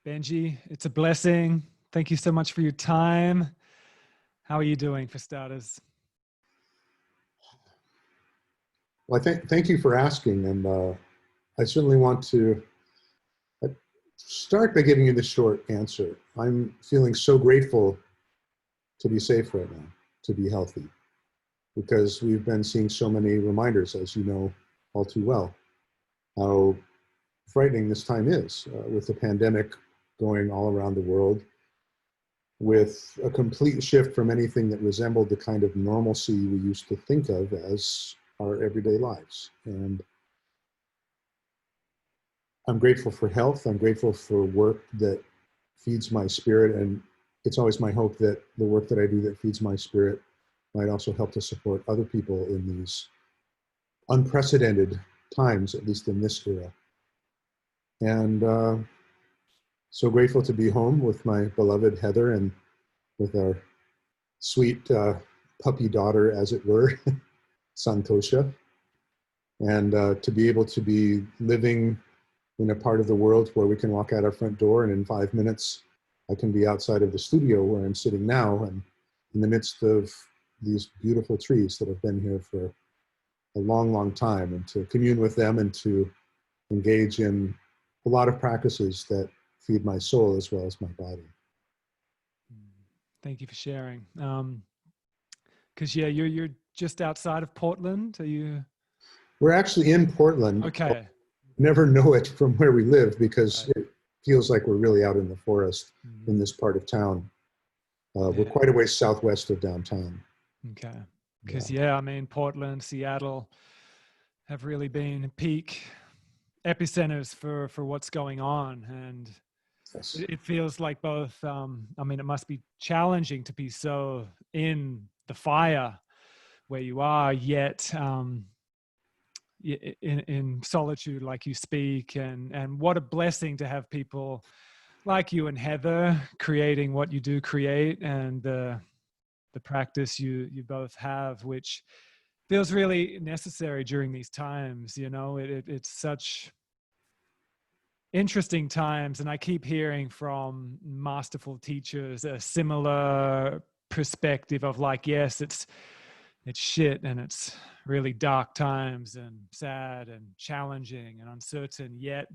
Benjy, it's a blessing. Thank you so much for your time. How are you doing, for starters? Well, thank you for asking, and I certainly want to start by giving you the short answer. I'm feeling so grateful to be safe right now, to be healthy, because we've been seeing so many reminders, as you know all too well, how frightening this time is, with the pandemic going all around the world, with a complete shift from anything that resembled the kind of normalcy we used to think of as our everyday lives. And I'm grateful for health. I'm grateful for work that feeds my spirit. And it's always my hope that the work that I do that feeds my spirit might also help to support other people in these unprecedented times, at least in this era. And so grateful to be home with my beloved Heather and with our sweet puppy daughter, as it were, Santosha. And to be able to be living in a part of the world where we can walk out our front door and in 5 minutes, I can be outside of the studio where I'm sitting now and in the midst of these beautiful trees that have been here for a long, long time, and to commune with them and to engage in a lot of practices that feed my soul as well as my body. Thank you for sharing. Because yeah, you're just outside of Portland. Are you? We're actually in Portland. Okay. Never know it from where we live because it feels like we're really out in the forest in this part of town. We're quite a ways southwest of downtown. Okay. Because yeah, I mean, Portland, Seattle have really been peak epicenters for what's going on, and yes. It feels like both. I mean, it must be challenging to be so in the fire where you are, yet in solitude, like you speak, and what a blessing to have people like you and Heather creating what you do create, and the practice you both have, which feels really necessary during these times. You know, it's such interesting times, and I keep hearing from masterful teachers a similar perspective of like, yes, it's shit and it's really dark times and sad and challenging and uncertain, yet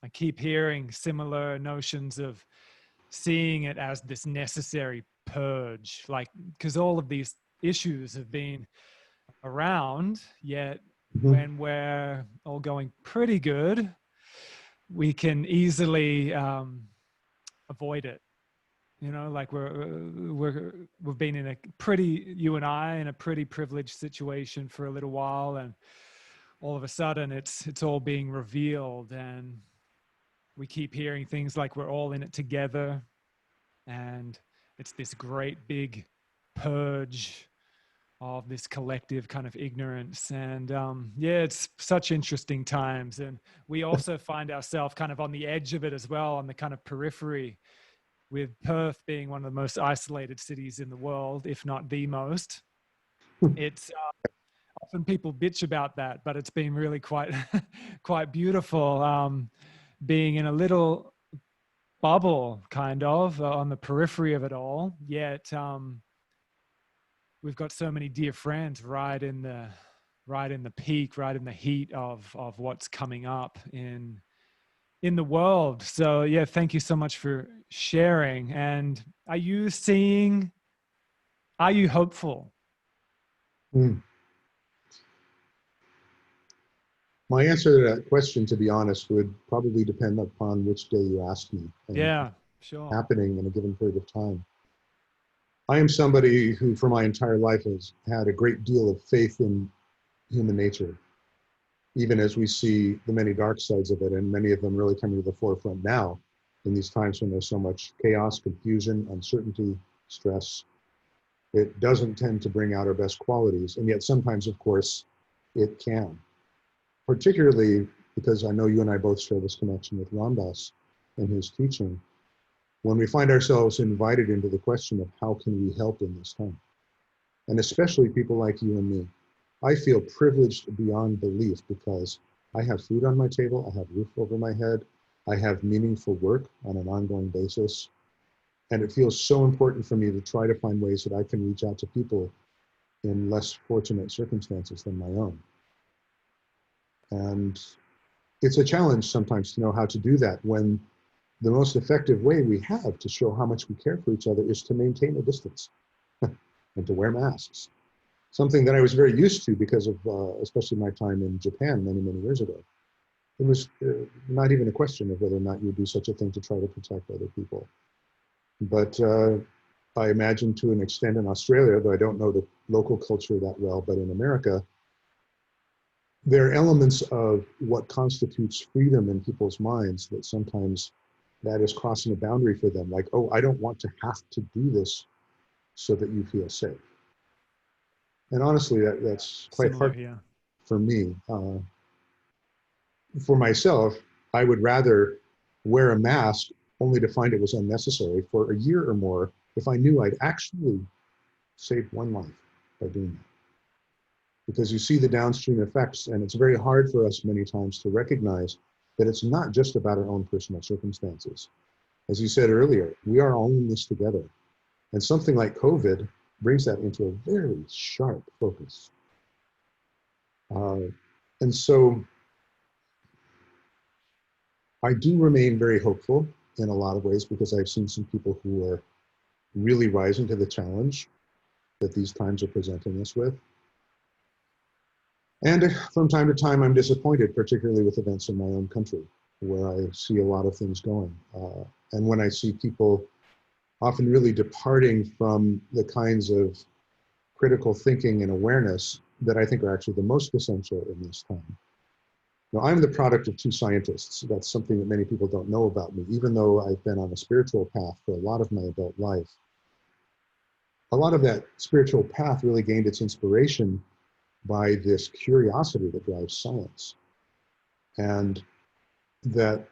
I keep hearing similar notions of seeing it as this necessary purge, like, because all of these issues have been around, yet when we're all going pretty good, we can easily avoid it. You know, like we've been in a pretty, you and I, in a pretty privileged situation for a little while, and all of a sudden it's all being revealed, and we keep hearing things like we're all in it together, and it's this great big purge of this collective kind of ignorance. And yeah, it's such interesting times, and we also find ourselves kind of on the edge of it as well, on the kind of periphery, with Perth being one of the most isolated cities in the world, if not the most. It's often people bitch about that, but it's been really quite quite beautiful, being in a little bubble kind of on the periphery of it all, yet we've got so many dear friends right in the peak, right in the heat of what's coming up in the world. So yeah, thank you so much for sharing. And are you hopeful? My answer to that question, to be honest, would probably depend upon which day you ask me. Yeah, sure. Happening in a given period of time. I am somebody who for my entire life has had a great deal of faith in human nature, even as we see the many dark sides of it, and many of them really coming to the forefront now in these times when there's so much chaos, confusion, uncertainty, stress. It doesn't tend to bring out our best qualities, and yet sometimes, of course, it can. Particularly because I know you and I both share this connection with Ram Dass and his teaching. When we find ourselves invited into the question of how can we help in this time, and especially people like you and me, I feel privileged beyond belief because I have food on my table, I have a roof over my head, I have meaningful work on an ongoing basis. And it feels so important for me to try to find ways that I can reach out to people in less fortunate circumstances than my own. And it's a challenge sometimes to know how to do that when the most effective way we have to show how much we care for each other is to maintain a distance and to wear masks. Something that I was very used to because of, especially my time in Japan many, many years ago. It was not even a question of whether or not you would do such a thing to try to protect other people. But I imagine to an extent in Australia, though I don't know the local culture that well, but in America, there are elements of what constitutes freedom in people's minds that sometimes that is crossing a boundary for them. Like, oh, I don't want to have to do this so that you feel safe. And honestly, that's quite hard for me. For myself, I would rather wear a mask only to find it was unnecessary for a year or more if I knew I'd actually saved one life by doing that. Because you see the downstream effects, and it's very hard for us many times to recognize that it's not just about our own personal circumstances. As you said earlier, we are all in this together. And something like COVID brings that into a very sharp focus. And so I do remain very hopeful in a lot of ways because I've seen some people who are really rising to the challenge that these times are presenting us with. And from time to time, I'm disappointed, particularly with events in my own country, where I see a lot of things going. And when I see people often really departing from the kinds of critical thinking and awareness that I think are actually the most essential in this time. Now, I'm the product of two scientists. That's something that many people don't know about me, even though I've been on a spiritual path for a lot of my adult life. A lot of that spiritual path really gained its inspiration by this curiosity that drives science. And that,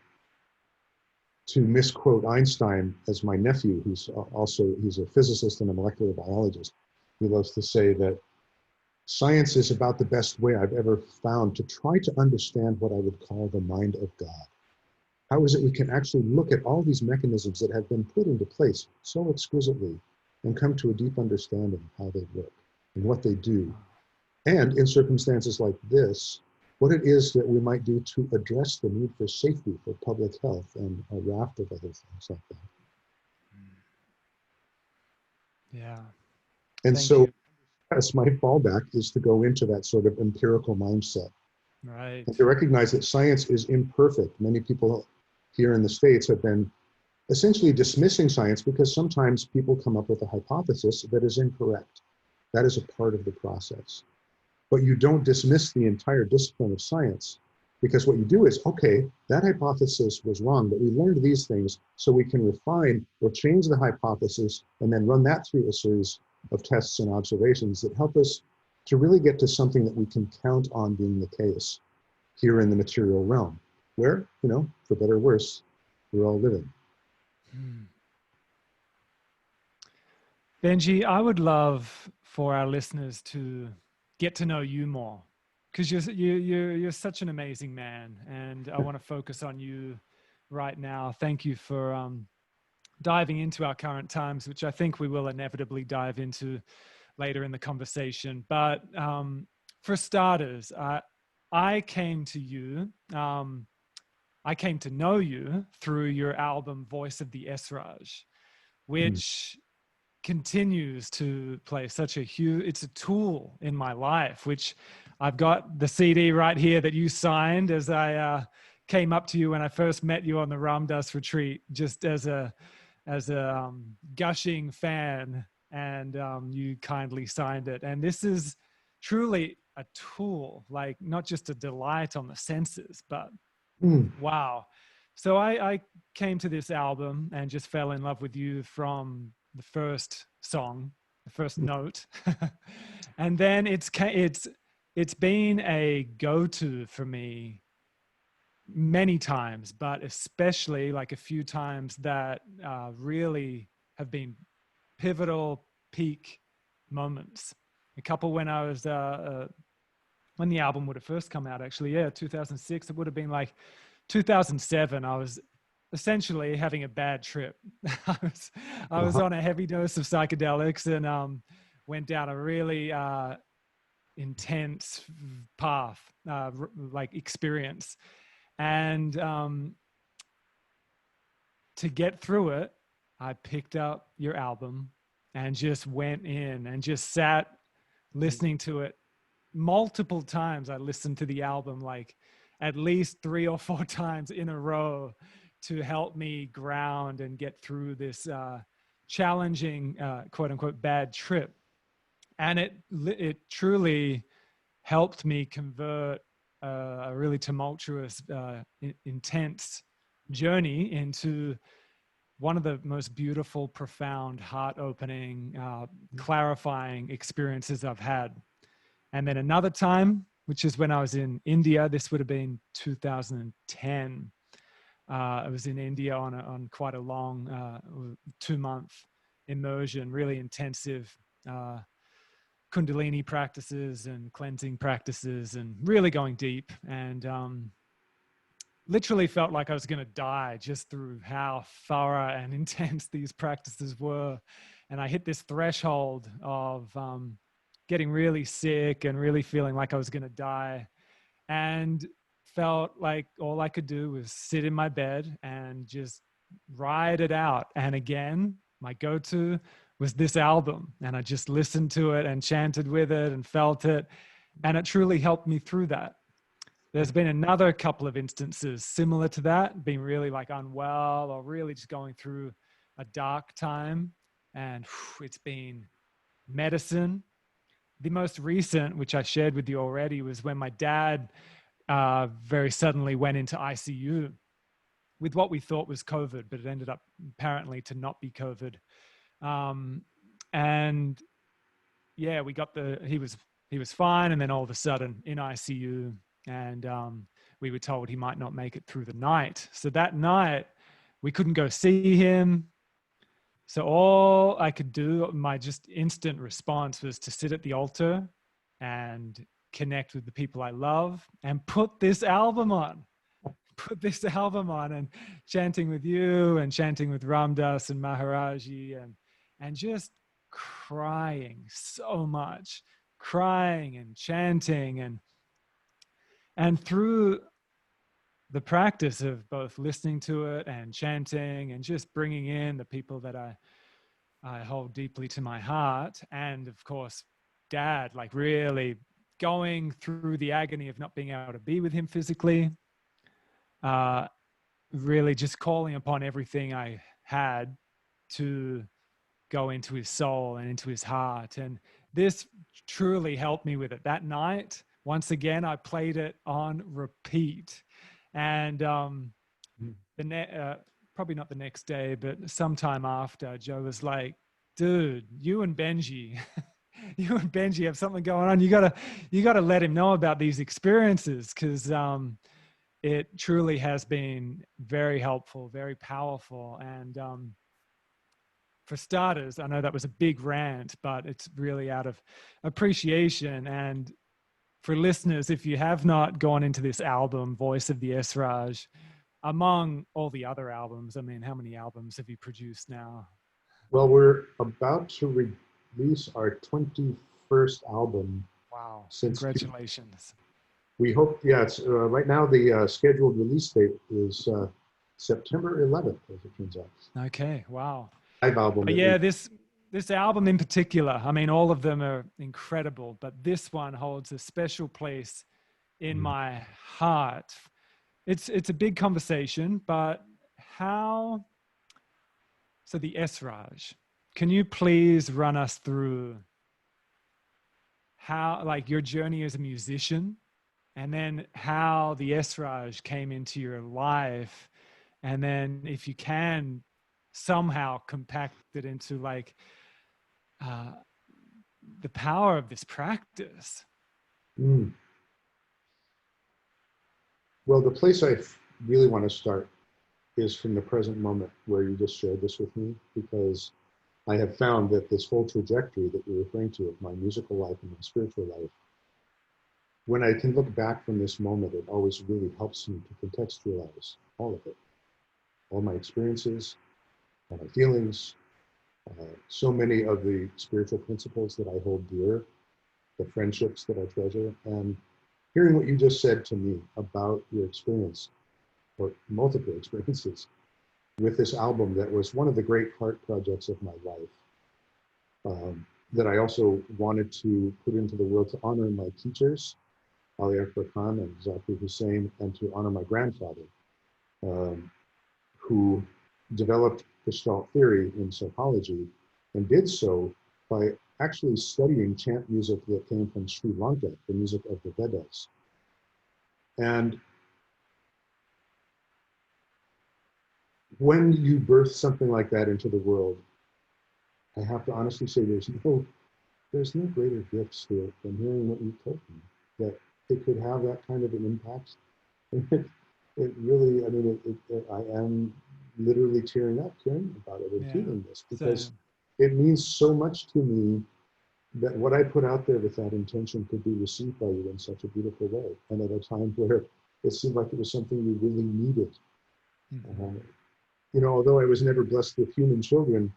to misquote Einstein as my nephew, he's a physicist and a molecular biologist, he loves to say that science is about the best way I've ever found to try to understand what I would call the mind of God. How is it we can actually look at all these mechanisms that have been put into place so exquisitely and come to a deep understanding of how they work and what they do. And in circumstances like this, what it is that we might do to address the need for safety, for public health, and a raft of other things like that. Yeah. And so, yes, my fallback is to go into that sort of empirical mindset. Right. And to recognize that science is imperfect. Many people here in the States have been essentially dismissing science because sometimes people come up with a hypothesis that is incorrect. That is a part of the process. But you don't dismiss the entire discipline of science, because what you do is, okay, that hypothesis was wrong, but we learned these things so we can refine or change the hypothesis and then run that through a series of tests and observations that help us to really get to something that we can count on being the case here in the material realm, where, you know, for better or worse, we're all living. Benjy, I would love for our listeners to get to know you more, because you're such an amazing man, and I want to focus on you right now. Thank you for diving into our current times, which I think we will inevitably dive into later in the conversation. But for starters, I came to you, I came to know you through your album Voice of the Esraj, which continues to play such a huge, it's a tool in my life, which I've got the CD right here that you signed as I came up to you when I first met you on the Ram Dass retreat, just as a gushing fan, and you kindly signed it. And this is truly a tool, like not just a delight on the senses, but wow. So I came to this album and just fell in love with you from the first song, the first note. And then it's been a go-to for me many times, but especially like a few times that really have been pivotal peak moments. A couple when I was when the album would have first come out, actually, 2006, it would have been like 2007, I was essentially having a bad trip. I was on a heavy dose of psychedelics and went down a really intense path, like experience. And to get through it, I picked up your album and just went in and just sat listening to it multiple times. I listened to the album like at least 3 or 4 times in a row to help me ground and get through this challenging, quote unquote, bad trip. And it truly helped me convert a really tumultuous, intense journey into one of the most beautiful, profound, heart-opening, clarifying experiences I've had. And then another time, which is when I was in India, this would have been 2010. I was in India on quite a long 2-month immersion, really intensive Kundalini practices and cleansing practices and really going deep, and literally felt like I was going to die just through how thorough and intense these practices were. And I hit this threshold of getting really sick and really feeling like I was going to die, and felt like all I could do was sit in my bed and just ride it out. And again, my go-to was this album, and I just listened to it and chanted with it and felt it, and it truly helped me through that. There's been another couple of instances similar to that, being really like unwell or really just going through a dark time, and it's been medicine. The most recent, which I shared with you already, was when my dad very suddenly went into ICU with what we thought was COVID, but it ended up apparently to not be COVID. And yeah, he was fine. And then all of a sudden in ICU, and we were told he might not make it through the night. So that night we couldn't go see him. So all I could do, my just instant response, was to sit at the altar and connect with the people I love and put this album on. And chanting with you and chanting with Ramdas and Maharaji and just crying so much, crying and chanting and through the practice of both listening to it and chanting and just bringing in the people that I hold deeply to my heart. And of course, Dad, like really going through the agony of not being able to be with him physically, really just calling upon everything I had to go into his soul and into his heart. And this truly helped me with it. That night, once again, I played it on repeat. And probably not the next day, but sometime after, Joe was like, dude, you and Benjy have something going on. You gotta let him know about these experiences, because it truly has been very helpful, very powerful. And for starters, I know that was a big rant, but it's really out of appreciation. And for listeners, if you have not gone into this album, Voice of the Esraj, among all the other albums, I mean, how many albums have you produced now? Well, we're about to release our 21st album. Wow, congratulations. We hope, it's right now the scheduled release date is September 11th, as it turns out. Okay, wow. Live album. But yeah, this album in particular, I mean, all of them are incredible, but this one holds a special place in my heart. It's a big conversation, but so the esraj, can you please run us through how, like, your journey as a musician, and then how the esraj came into your life, and then if you can somehow compact it into like the power of this practice. Well, the place I really want to start is from the present moment where you just shared this with me, because I have found that this whole trajectory that you're referring to of my musical life and my spiritual life when I can look back from this moment, it always really helps me to contextualize all of it, all my experiences, all my feelings, so many of the spiritual principles that I hold dear, the friendships that I treasure, and hearing what you just said to me about your experience, or multiple experiences, with this album that was one of the great heart projects of my life, that I also wanted to put into the world to honor my teachers, Ali Akbar Khan and Zakir Hussain, and to honor my grandfather, who developed Gestalt theory in psychology, and did so by actually studying chant music that came from Sri Lanka, the music of the Vedas. And when you birth something like that into the world, I have to honestly say there's no greater gift, Stuart, than hearing what you told me, that it could have that kind of an impact. It really, I mean, I am literally tearing up hearing about it and feeling this, because it means so much to me that what I put out there with that intention could be received by you in such a beautiful way, and at a time where it seemed like it was something you really needed. Mm-hmm. You know, although I was never blessed with human children,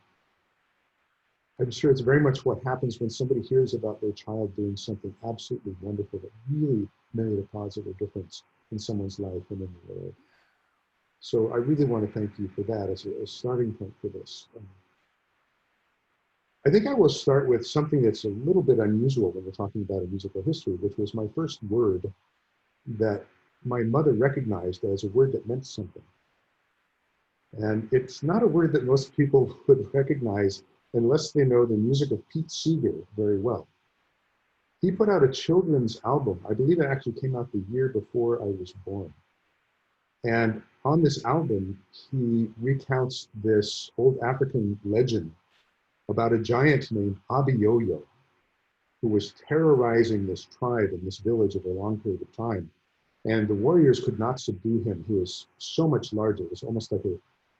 I'm sure it's very much what happens when somebody hears about their child doing something absolutely wonderful that really made a positive difference in someone's life and in the world. So I really want to thank you for that as a starting point for this. I think I will start with something that's a little bit unusual when we're talking about a musical history, which was my first word that my mother recognized as a word that meant something. And it's not a word that most people would recognize unless they know the music of Pete Seeger very well. He put out a children's album. I believe it actually came out the year before I was born. And on this album, he recounts this old African legend about a giant named Abiyoyo, who was terrorizing this tribe in this village over a long period of time. And the warriors could not subdue him. He was so much larger. It was almost like a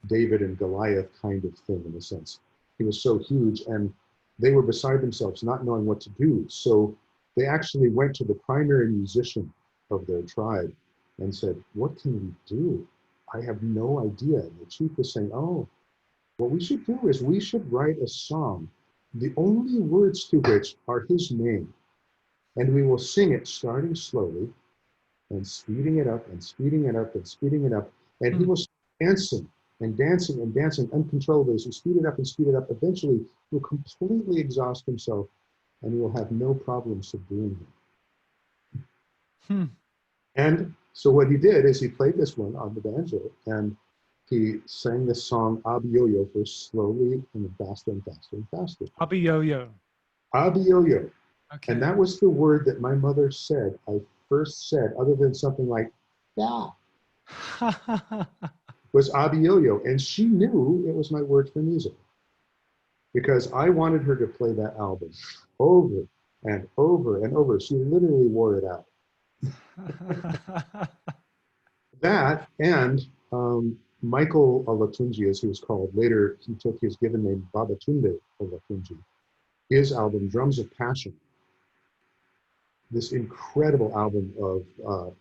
David and Goliath kind of thing in a sense. He was so huge, and they were beside themselves, not knowing what to do. So they actually went to the primary musician of their tribe and said, "What can we do? I have no idea." And the chief was saying, "Oh, what we should do is we should write a song, the only words to which are his name. And we will sing it starting slowly and speeding it up and speeding it up and speeding it up. And he will start dancing and dancing and dancing uncontrollably. As we speed it up and speed it up, eventually he will completely exhaust himself and he will have no problem subduing him." And so what he did is he played this one on the banjo, and he sang this song Abiyoyo first slowly and then faster and faster and faster. Abiyoyo. Abiyoyo. Okay. And that was the word that my mother said, I first said, other than something like, "Yeah," was Abiyoyo. And she knew it was my word for music, because I wanted her to play that album over and over and over. She literally wore it out. That and Michael Olatunji, as he was called. Later, he took his given name, Babatunde Olatunji. His album, Drums of Passion, this incredible album of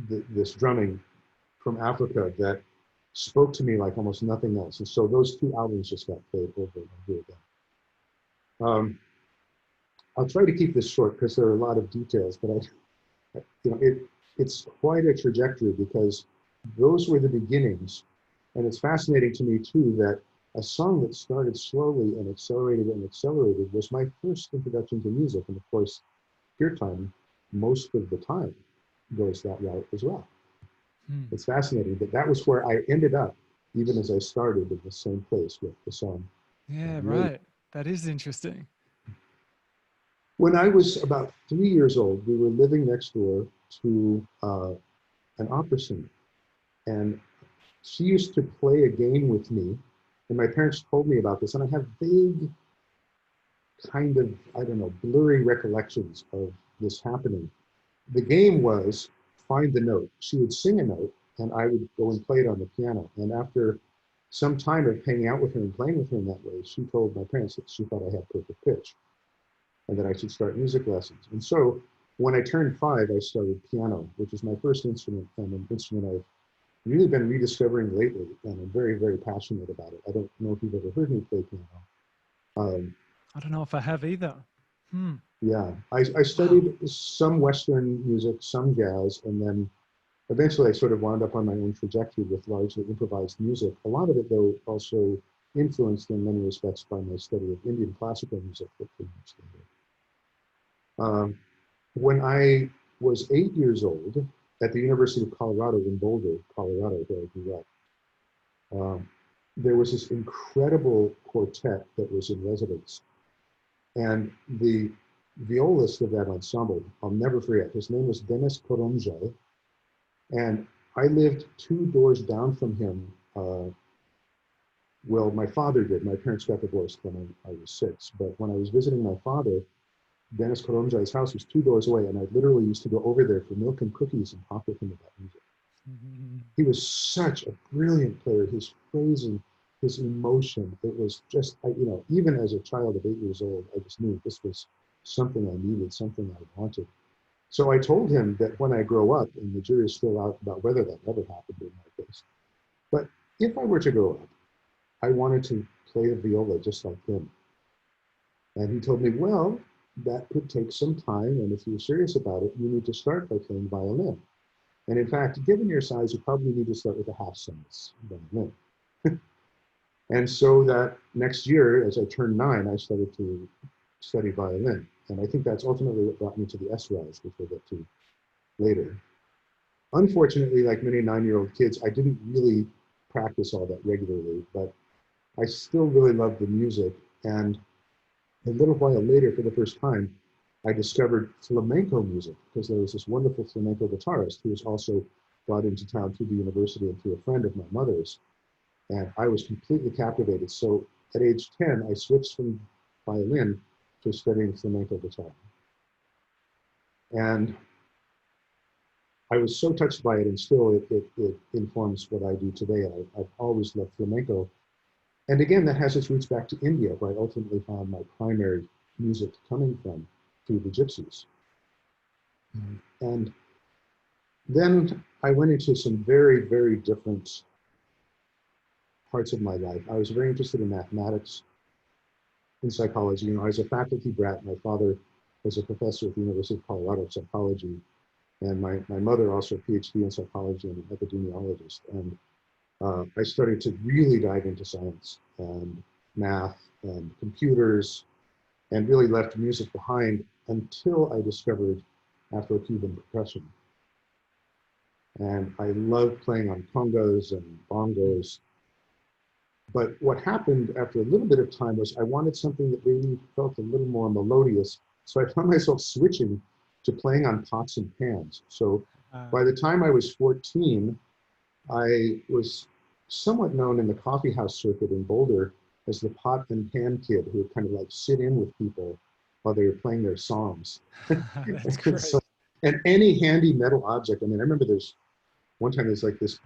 this drumming from Africa that spoke to me like almost nothing else. And so those two albums just got played over and over again. I'll try to keep this short because there are a lot of details, but it's quite a trajectory, because those were the beginnings. And it's fascinating to me too that a song that started slowly and accelerated was my first introduction to music. And of course, your time, most of the time, goes that route as well. It's fascinating that that was where I ended up, even as I started in the same place with the song. Yeah, right. That is interesting. When I was about 3 years old, we were living next door to an opera singer. And she used to play a game with me. And my parents told me about this. And I have vague, kind of, I don't know, blurry recollections of this happening. The game was find the note. She would sing a note, and I would go and play it on the piano. And after some time of hanging out with her and playing with her in that way, she told my parents that she thought I had perfect pitch and that I should start music lessons. And so when I turned 5, I started piano, which is my first instrument and an instrument I've really been rediscovering lately, and I'm very, very passionate about it. I don't know if you've ever heard me play piano. I don't know if I have either. Yeah, I studied some Western music, some jazz, and then eventually I sort of wound up on my own trajectory with largely improvised music. A lot of it, though, also influenced in many respects by my study of Indian classical music that came much later. When I was 8 years old, at the University of Colorado in Boulder, Colorado, where I grew up, there was this incredible quartet that was in residence. And the violist of that ensemble, I'll never forget, his name was Denis Koromzhai. And I lived 2 doors down from him. Well, my father did. My parents got divorced when I was 6. But when I was visiting my father, Denis Koromzhai's house was 2 doors away. And I literally used to go over there for milk and cookies and talk with him about music. He was such a brilliant player. His phrasing, his emotion, it was just, even as a child of 8 years old, I just knew this was something I needed, something I wanted. So I told him that when I grow up, and the jury is still out about whether that ever happened in my case, but if I were to grow up, I wanted to play the viola just like him. And he told me, well, that could take some time, and if you're serious about it, you need to start by playing violin. And in fact, given your size, you probably need to start with a half-size violin. And so that next year, as I turned 9, I started to study violin. And I think that's ultimately what brought me to the esraj, which we'll get to later. Unfortunately, like many 9-year-old kids, I didn't really practice all that regularly, but I still really loved the music. And a little while later, for the first time, I discovered flamenco music, because there was this wonderful flamenco guitarist who was also brought into town through the university and through a friend of my mother's. And I was completely captivated. So at age 10, I switched from violin to studying flamenco guitar. And I was so touched by it, and still it informs what I do today. I've always loved flamenco. And again, that has its roots back to India, where I ultimately found my primary music coming from, through the gypsies. And then I went into some very, very different parts of my life. I was very interested in mathematics, in psychology. I was a faculty brat. My father was a professor at the University of Colorado of psychology, and my mother also a PhD in psychology and an epidemiologist. And I started to really dive into science and math and computers, and really left music behind until I discovered Afro-Cuban percussion. And I loved playing on congas and bongos. But what happened after a little bit of time was I wanted something that really felt a little more melodious. So I found myself switching to playing on pots and pans. So by the time I was 14, I was somewhat known in the coffee house circuit in Boulder as the pot and pan kid who would kind of like sit in with people while they were playing their songs. That's great. So, and any handy metal object. I mean, I remember there's one time there's like this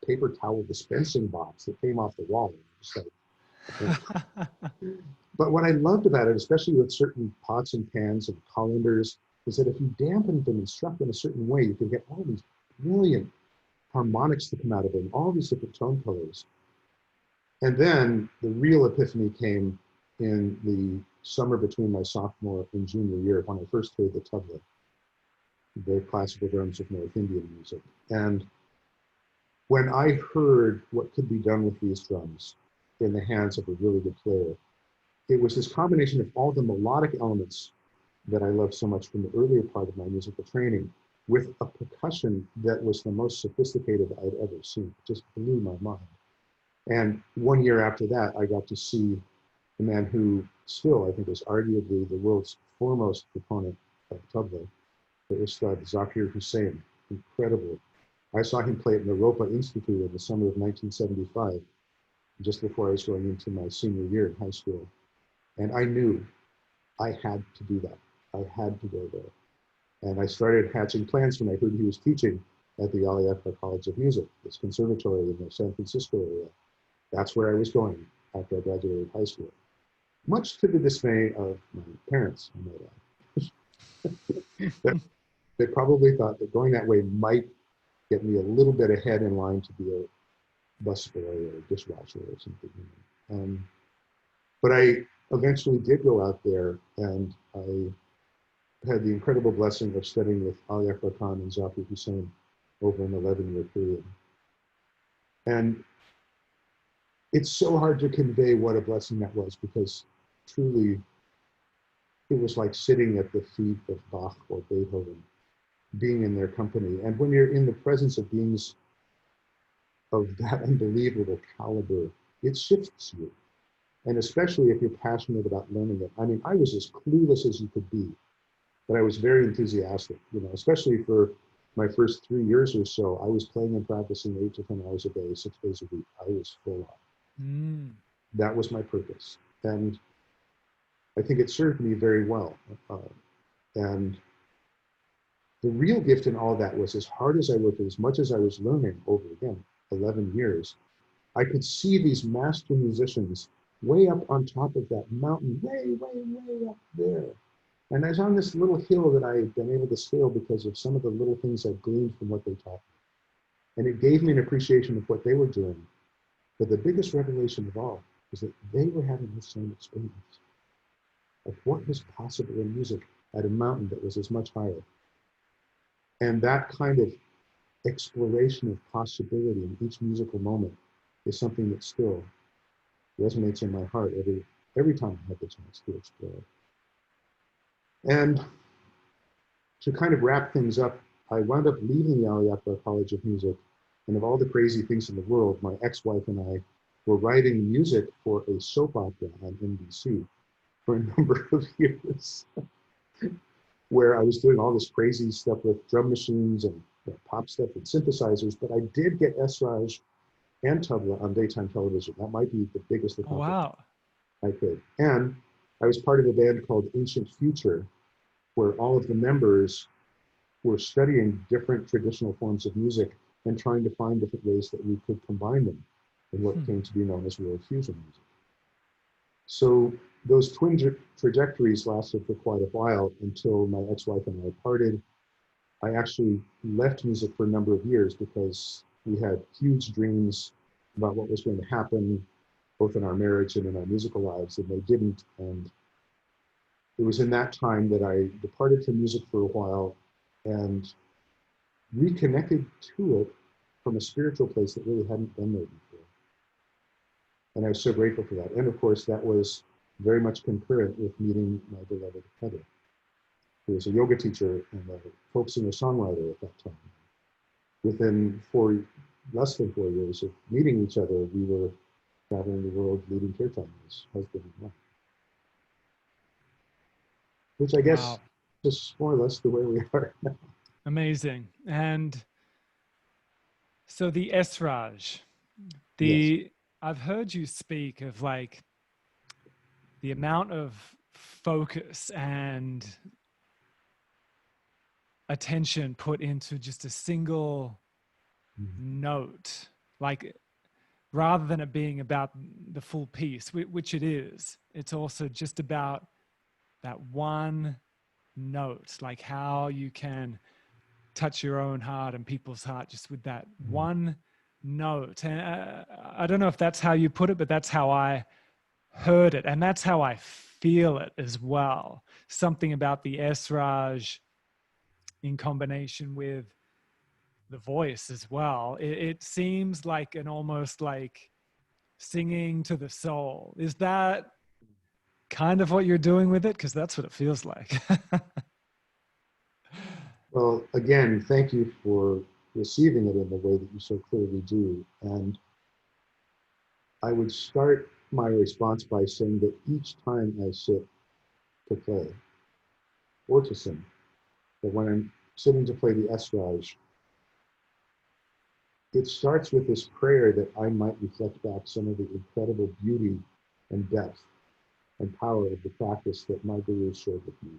paper towel dispensing box that came off the wall. Just like, but what I loved about it, especially with certain pots and pans and colanders, is that if you dampened them and struck them a certain way, you could get all these brilliant harmonics to come out of them, all these different tone colors. And then the real epiphany came in the summer between my sophomore and junior year when I first heard the tabla, the classical drums of North Indian music. And when I heard what could be done with these drums in the hands of a really good player, it was this combination of all the melodic elements that I loved so much from the earlier part of my musical training, with a percussion that was the most sophisticated I'd ever seen. It just blew my mind. And 1 year after that, I got to see the man who still, I think, is arguably the world's foremost proponent of tabla, the Ustad Zakir Hussain. Incredible. I saw him play at Naropa Institute in the summer of 1975, just before I was going into my senior year in high school. And I knew I had to do that. I had to go there. And I started hatching plans when I heard he was teaching at the Aliappa College of Music, this conservatory in the San Francisco area. That's where I was going after I graduated high school, much to the dismay of my parents, I might add. They probably thought that going that way might get me a little bit ahead in line to be a busboy or a dishwasher or something. But I eventually did go out there, and I had the incredible blessing of studying with Ali Akbar Khan and Zakir Hussain over an 11-year period. And it's so hard to convey what a blessing that was, because truly it was like sitting at the feet of Bach or Beethoven, being in their company. And when you're in the presence of beings of that unbelievable caliber, it shifts you. And especially if you're passionate about learning it. I mean, I was as clueless as you could be, but I was very enthusiastic, especially for my first 3 years or so. I was playing and practicing 8 to 10 hours a day, 6 days a week. I was full on. That was my purpose. And I think it served me very well. And the real gift in all that was, as hard as I worked, as much as I was learning over, again, 11 years, I could see these master musicians way up on top of that mountain, way, way, way up there. And I was on this little hill that I had been able to scale because of some of the little things I gleaned from what they taught me. And it gave me an appreciation of what they were doing. But the biggest revelation of all was that they were having the same experience of what was possible in music at a mountain that was as much higher. And that kind of exploration of possibility in each musical moment is something that still resonates in my heart every time I have the chance to explore. And to kind of wrap things up, I wound up leaving the Ali Akbar College of Music, and of all the crazy things in the world, my ex-wife and I were writing music for a soap opera on NBC for a number of years, where I was doing all this crazy stuff with drum machines and pop stuff and synthesizers, but I did get esraj and tabla on daytime television. That might be the biggest accomplishment I could. And I was part of a band called Ancient Future, where all of the members were studying different traditional forms of music and trying to find different ways that we could combine them in what came to be known as world fusion music. So those twin trajectories lasted for quite a while until my ex-wife and I parted. I actually left music for a number of years because we had huge dreams about what was going to happen, both in our marriage and in our musical lives, and they didn't. And it was in that time that I departed from music for a while and reconnected to it from a spiritual place that really hadn't been there before. And I was so grateful for that. And of course, that was very much concurrent with meeting my beloved Heather, who was a yoga teacher and a folk singer-songwriter at that time. Within less than 4 years of meeting each other, we were traveling the world leading kirtan as husband and wife. Which I guess is more or less the way we are now. Amazing. And so the esraj, Yes. I've heard you speak of like the amount of focus and attention put into just a single note, like rather than it being about the full piece, which it is, it's also just about that one note, like how you can touch your own heart and people's heart just with that one note. And I don't know if that's how you put it, but that's how I heard it. And that's how I feel it as well. Something about the esraj in combination with the voice as well. It seems like an almost like singing to the soul. Is that kind of what you're doing with it? Because that's what it feels like. Well, again, thank you for receiving it in the way that you so clearly do. And I would start my response by saying that each time I sit to play or to sing, that when I'm sitting to play the esraj, it starts with this prayer that I might reflect back some of the incredible beauty and depth and power of the practice that my guru shared with me.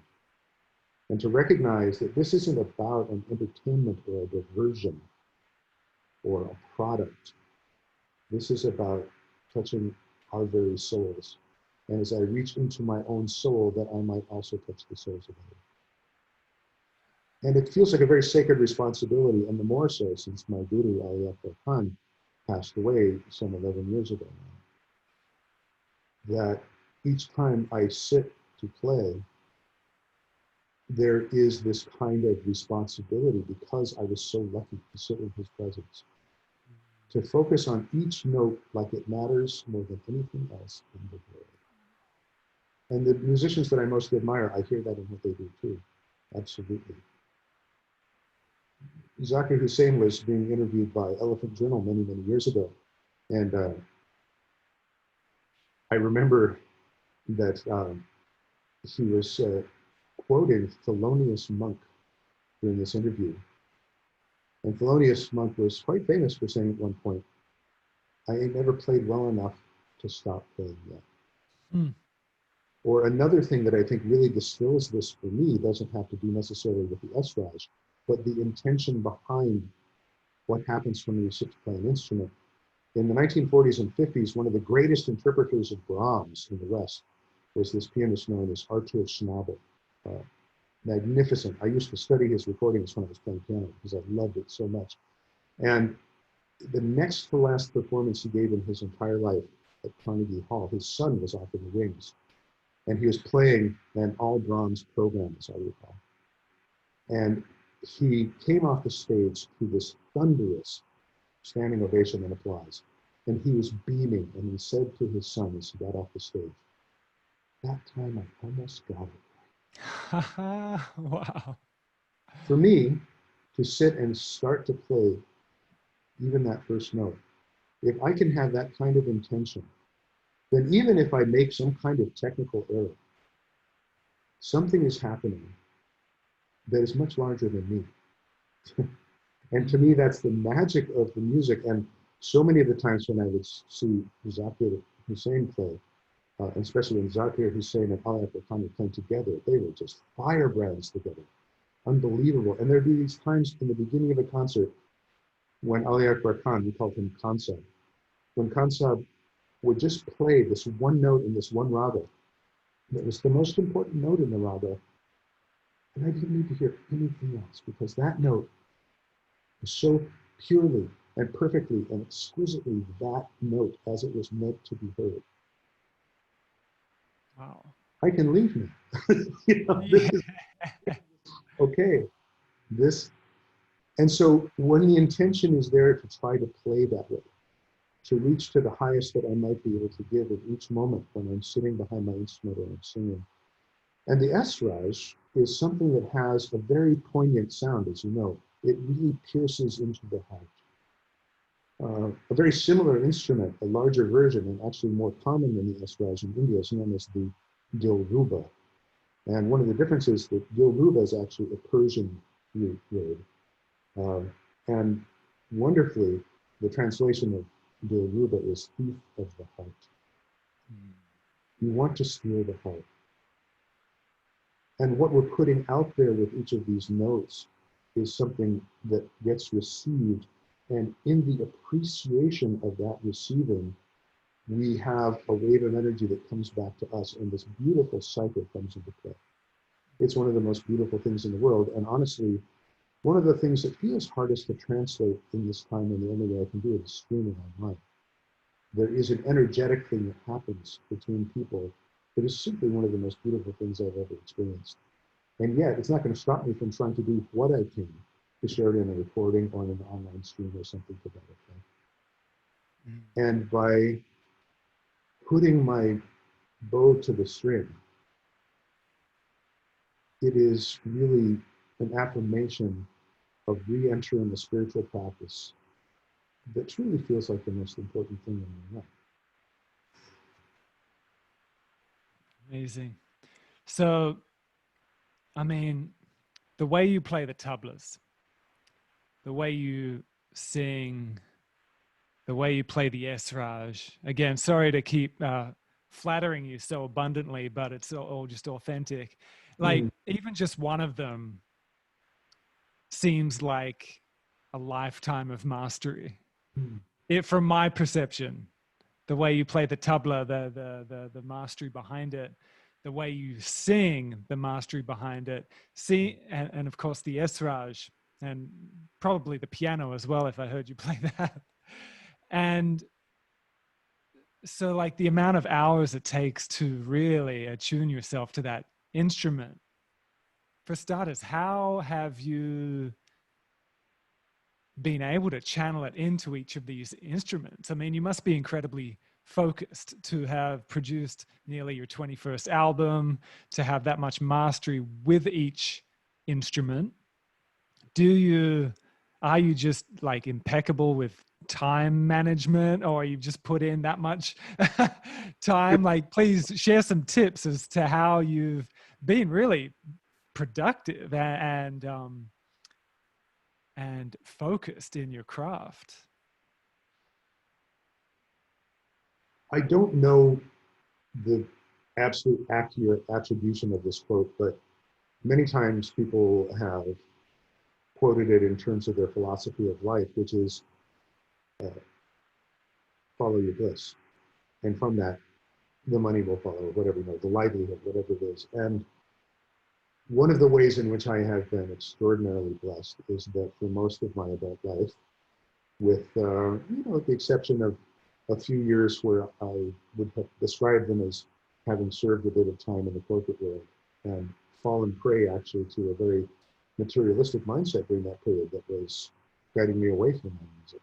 And to recognize that this isn't about an entertainment or a diversion or a product. This is about touching our very souls. And as I reach into my own soul, that I might also touch the souls of others. And it feels like a very sacred responsibility, and the more so since my guru, Ali Akbar Khan, passed away some 11 years ago now, that each time I sit to play, there is this kind of responsibility, because I was so lucky to sit in his presence, to focus on each note like it matters more than anything else in the world. And the musicians that I most admire, I hear that in what they do too, absolutely. Zakir Hussain was being interviewed by Elephant Journal many, many years ago. And I remember that he was quoting Thelonious Monk during this interview. And Thelonious Monk was quite famous for saying at one point, "I ain't never played well enough to stop playing yet." Mm. Or another thing that I think really distills this for me doesn't have to do necessarily with the esraj, but the intention behind what happens when we sit to play an instrument. In the 1940s and 50s, one of the greatest interpreters of Brahms in the West was this pianist known as Artur Schnabel. Magnificent. I used to study his recordings when I was playing piano because I loved it so much. And the next to last performance he gave in his entire life at Carnegie Hall, his son was off in the wings. And he was playing an all Brahms program, as I recall. And he came off the stage to this thunderous standing ovation and applause. And he was beaming, and he said to his son as he got off the stage, "That time I almost got it." Wow. For me, to sit and start to play even that first note, if I can have that kind of intention, then even if I make some kind of technical error, something is happening that is much larger than me. And to me, that's the magic of the music. And so many of the times when I would see Zakir Hussain play, especially when Zakir Hussain and Ali Akbar Khan were playing together, they were just firebrands together. Unbelievable. And there'd be these times in the beginning of a concert when Ali Akbar Khan, we called him Khan Sahib, when Khan Sahib would just play this one note in this one raga. That was the most important note in the raga. And I didn't need to hear anything else, because that note was so purely and perfectly and exquisitely that note as it was meant to be heard. Wow. I can leave now. You know, this is, okay. And so when the intention is there to try to play that way, to reach to the highest that I might be able to give at each moment when I'm sitting behind my instrument or I'm singing. And the esraj is something that has a very poignant sound, as you know. It really pierces into the heart. A very similar instrument, a larger version, and actually more common than the esraj in India, is known as the dilruba. And one of the differences is that dilruba is actually a Persian root word. And wonderfully, the translation of dilruba is thief of the heart. You want to steal the heart. And what we're putting out there with each of these notes is something that gets received. And in the appreciation of that receiving, we have a wave of energy that comes back to us, and this beautiful cycle comes into play. It's one of the most beautiful things in the world. And honestly, one of the things that feels hardest to translate in this time, and the only way I can do it is streaming online. There is an energetic thing that happens between people that is simply one of the most beautiful things I've ever experienced. And yet, it's not going to stop me from trying to do what I can to share it in a recording or in an online stream or something to that effect. And by putting my bow to the string, it is really an affirmation of re-entering the spiritual practice that truly feels like the most important thing in my life. Amazing. So, I mean, the way you play the tablas, the way you sing, the way you play the esraj, again, sorry to keep flattering you so abundantly, but it's all just authentic. Like, even just one of them seems like a lifetime of mastery. From my perception, the way you play the tabla, the mastery behind it, the way you sing, the mastery behind it, and of course the esraj, and probably the piano as well, if I heard you play that. And so like the amount of hours it takes to really attune yourself to that instrument. For starters, how have you been able to channel it into each of these instruments? I mean, you must be incredibly focused to have produced nearly your 21st album, to have that much mastery with each instrument. Are you just like impeccable with time management, or you just put in that much time? Like, please share some tips as to how you've been really productive and focused in your craft. I don't know the absolute accurate attribution of this quote, but many times people have quoted it in terms of their philosophy of life, which is follow your bliss. And from that, the money will follow, whatever, you know, the livelihood, whatever it is. And one of the ways in which I have been extraordinarily blessed is that for most of my adult life, with the exception of a few years where I would have described them as having served a bit of time in the corporate world and fallen prey actually to a very materialistic mindset during that period that was guiding me away from my music,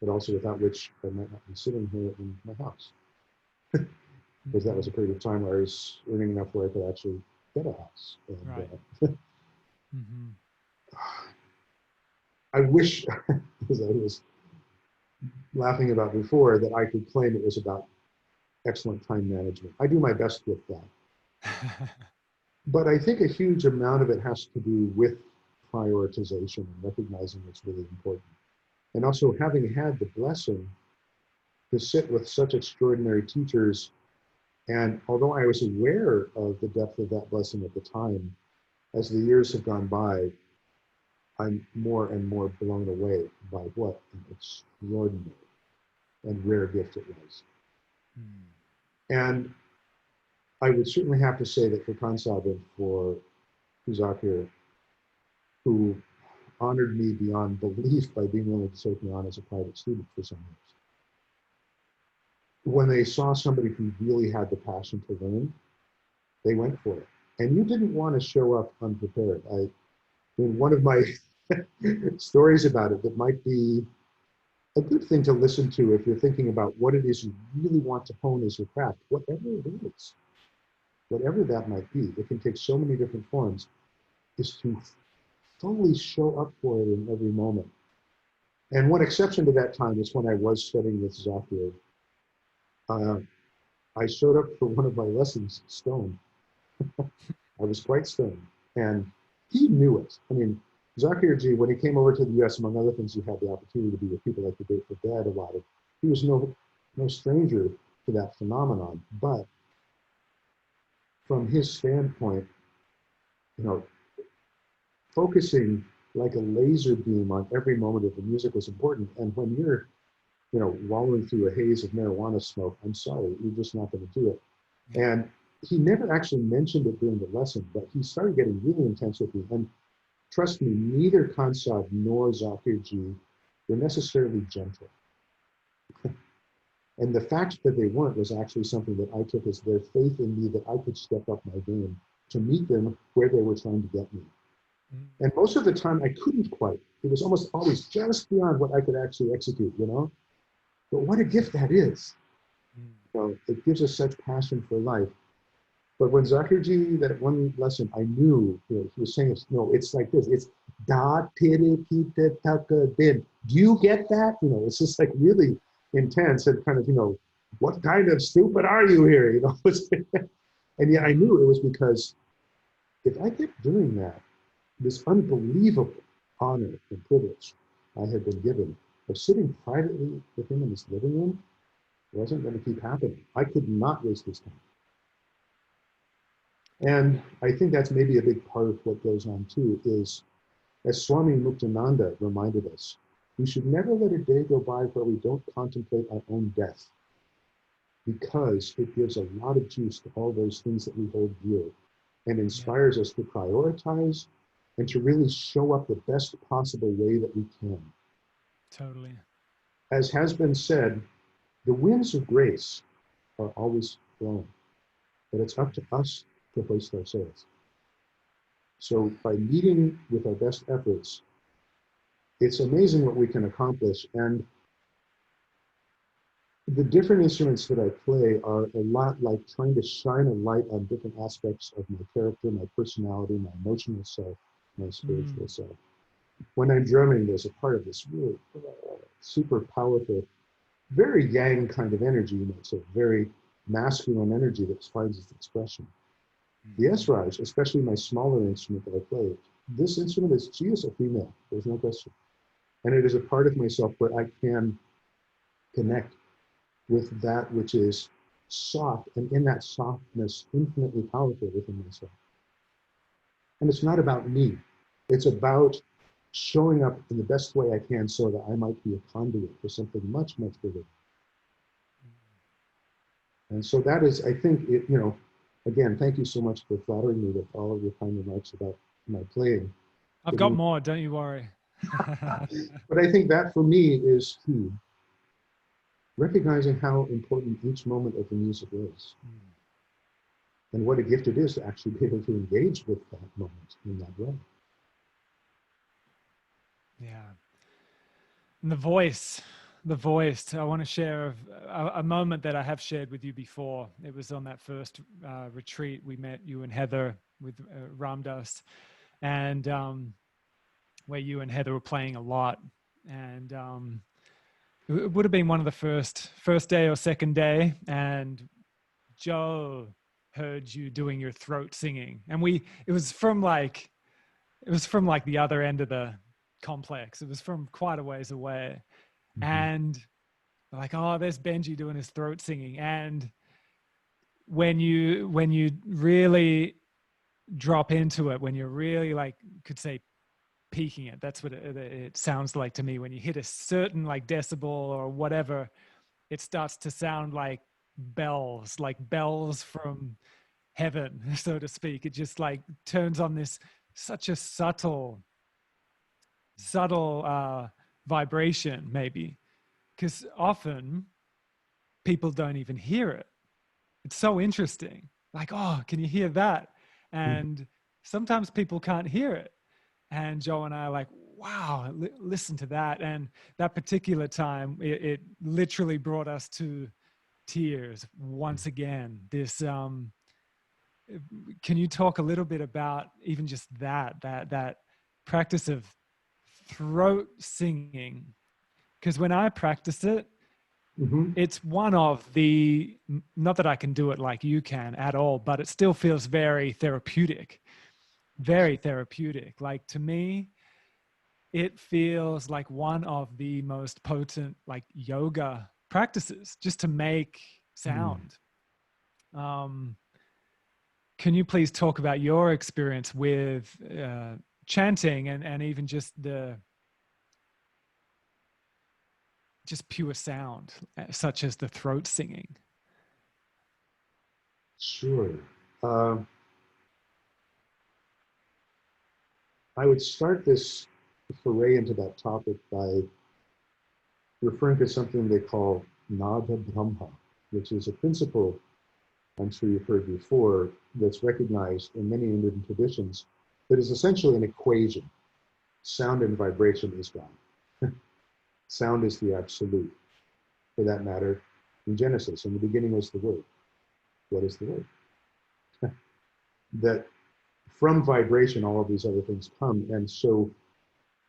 but also without which I might not be sitting here in my house. Because that was a period of time where I was earning enough where I could actually get a house. And, right. I wish, as I was laughing about before, that I could claim it was about excellent time management. I do my best with that. But I think a huge amount of it has to do with prioritization and recognizing what's really important. And also having had the blessing to sit with such extraordinary teachers. And although I was aware of the depth of that blessing at the time, as the years have gone by, I'm more and more blown away by what an extraordinary and rare gift it was. And I would certainly have to say that for Sachdev, for Zakir, who honored me beyond belief by being willing to take me on as a private student for some years. When they saw somebody who really had the passion to learn, they went for it. And you didn't want to show up unprepared. One of my stories about it that might be a good thing to listen to if you're thinking about what it is you really want to hone as your craft, whatever it is, whatever that might be, it can take so many different forms, is to fully show up for it in every moment. And one exception to that time is when I was studying with Zakir. I showed up for one of my lessons stoned. I was quite stoned, and he knew it. I mean, Zakir G, when he came over to the US, among other things, he had the opportunity to be with people like the Grateful Dead a lot of. He was no stranger to that phenomenon, but from his standpoint, focusing like a laser beam on every moment of the music was important. And when you're, wallowing through a haze of marijuana smoke, I'm sorry, you're just not going to do it. And he never actually mentioned it during the lesson, but he started getting really intense with me. And trust me, neither Sachdev nor Zakir G were necessarily gentle. And the fact that they weren't was actually something that I took as their faith in me that I could step up my game to meet them where they were trying to get me. And most of the time I couldn't quite. It was almost always just beyond what I could actually execute, But what a gift that is. It gives us such passion for life. But when Zakir G, that one lesson, I knew, he was saying, it's like this. It's da tere kita taka din. Do you get that? It's just like really intense and kind of, what kind of stupid are you here? And yet I knew it was because if I kept doing that, this unbelievable honor and privilege I had been given of sitting privately with him in his living room wasn't going to keep happening. I could not waste his time. And I think that's maybe a big part of what goes on too, is as Swami Muktananda reminded us, we should never let a day go by where we don't contemplate our own death. because it gives a lot of juice to all those things that we hold dear and inspires us to prioritize and to really show up the best possible way that we can. Totally. As has been said, the winds of grace are always flowing, but it's up to us to hoist our sails. So by leading with our best efforts, it's amazing what we can accomplish. And the different instruments that I play are a lot like trying to shine a light on different aspects of my character, my personality, my emotional self, my spiritual self. When I'm drumming, there's a part of this really super powerful, very yang kind of energy, you know, it's a very masculine energy that finds its expression. The esraj, especially my smaller instrument that I play, this instrument she is a female, there's no question. And it is a part of myself where I can connect with that which is soft, and in that softness, infinitely powerful within myself. And it's not about me. It's about showing up in the best way I can so that I might be a conduit for something much, much bigger. And so that is, I think, it, you know, again, thank you so much for flattering me with all of your kind remarks about my playing. I've got more, don't you worry. But I think that for me is key. Recognizing how important each moment of the music is. And what a gift it is to actually be able to engage with that moment in that way. Yeah. And the voice, I want to share a moment that I have shared with you before. It was on that first retreat. We met you and Heather with Ramdas, and where you and Heather were playing a lot. And it would have been one of the first day or second day, and Joe heard you doing your throat singing, and it was from like the other end of the complex. It was from quite a ways away. And like, oh, there's Benjy doing his throat singing. And when you really drop into it, when you're really, like, could say peaking it, that's what it sounds like to me. When you hit a certain like decibel or whatever, it starts to sound like bells from heaven, so to speak. It just like turns on this such a subtle vibration, maybe, because often people don't even hear it. It's so interesting, like, oh, can you hear that? And sometimes people can't hear it, and Joe and I are like, wow, listen to that. And that particular time, it literally brought us to tears once again. This can you talk a little bit about even just that practice of throat singing? Because when I practice it, it's one of the, not that I can do it like you can at all, but it still feels very therapeutic. Like, to me, it feels like one of the most potent, like, yoga practices, just to make sound. Can you please talk about your experience with chanting and even just pure sound, such as the throat singing? Sure. I would start this foray into that topic by referring to something they call Nada Brahma, which is a principle I'm sure you've heard before that's recognized in many Indian traditions, that is essentially an equation. Sound and vibration is God. Sound is the absolute. For that matter, in Genesis, in the beginning was the Word. What is the Word? That from vibration, all of these other things come. And so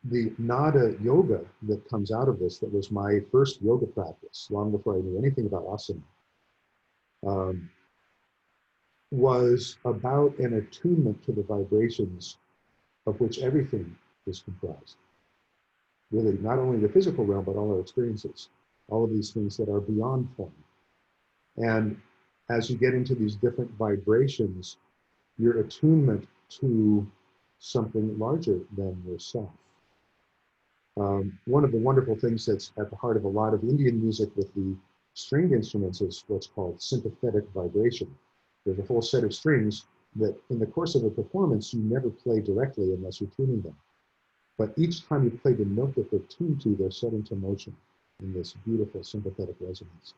the Nada yoga that comes out of this, that was my first yoga practice, long before I knew anything about asana, was about an attunement to the vibrations of which everything is comprised. Really, not only the physical realm, but all our experiences, all of these things that are beyond form. And as you get into these different vibrations, your attunement to something larger than yourself. One of the wonderful things that's at the heart of a lot of Indian music with the stringed instruments is what's called sympathetic vibration. There's a whole set of strings that in the course of a performance, you never play directly unless you're tuning them. But each time you play the note that they're tuned to, they're set into motion in this beautiful sympathetic resonance.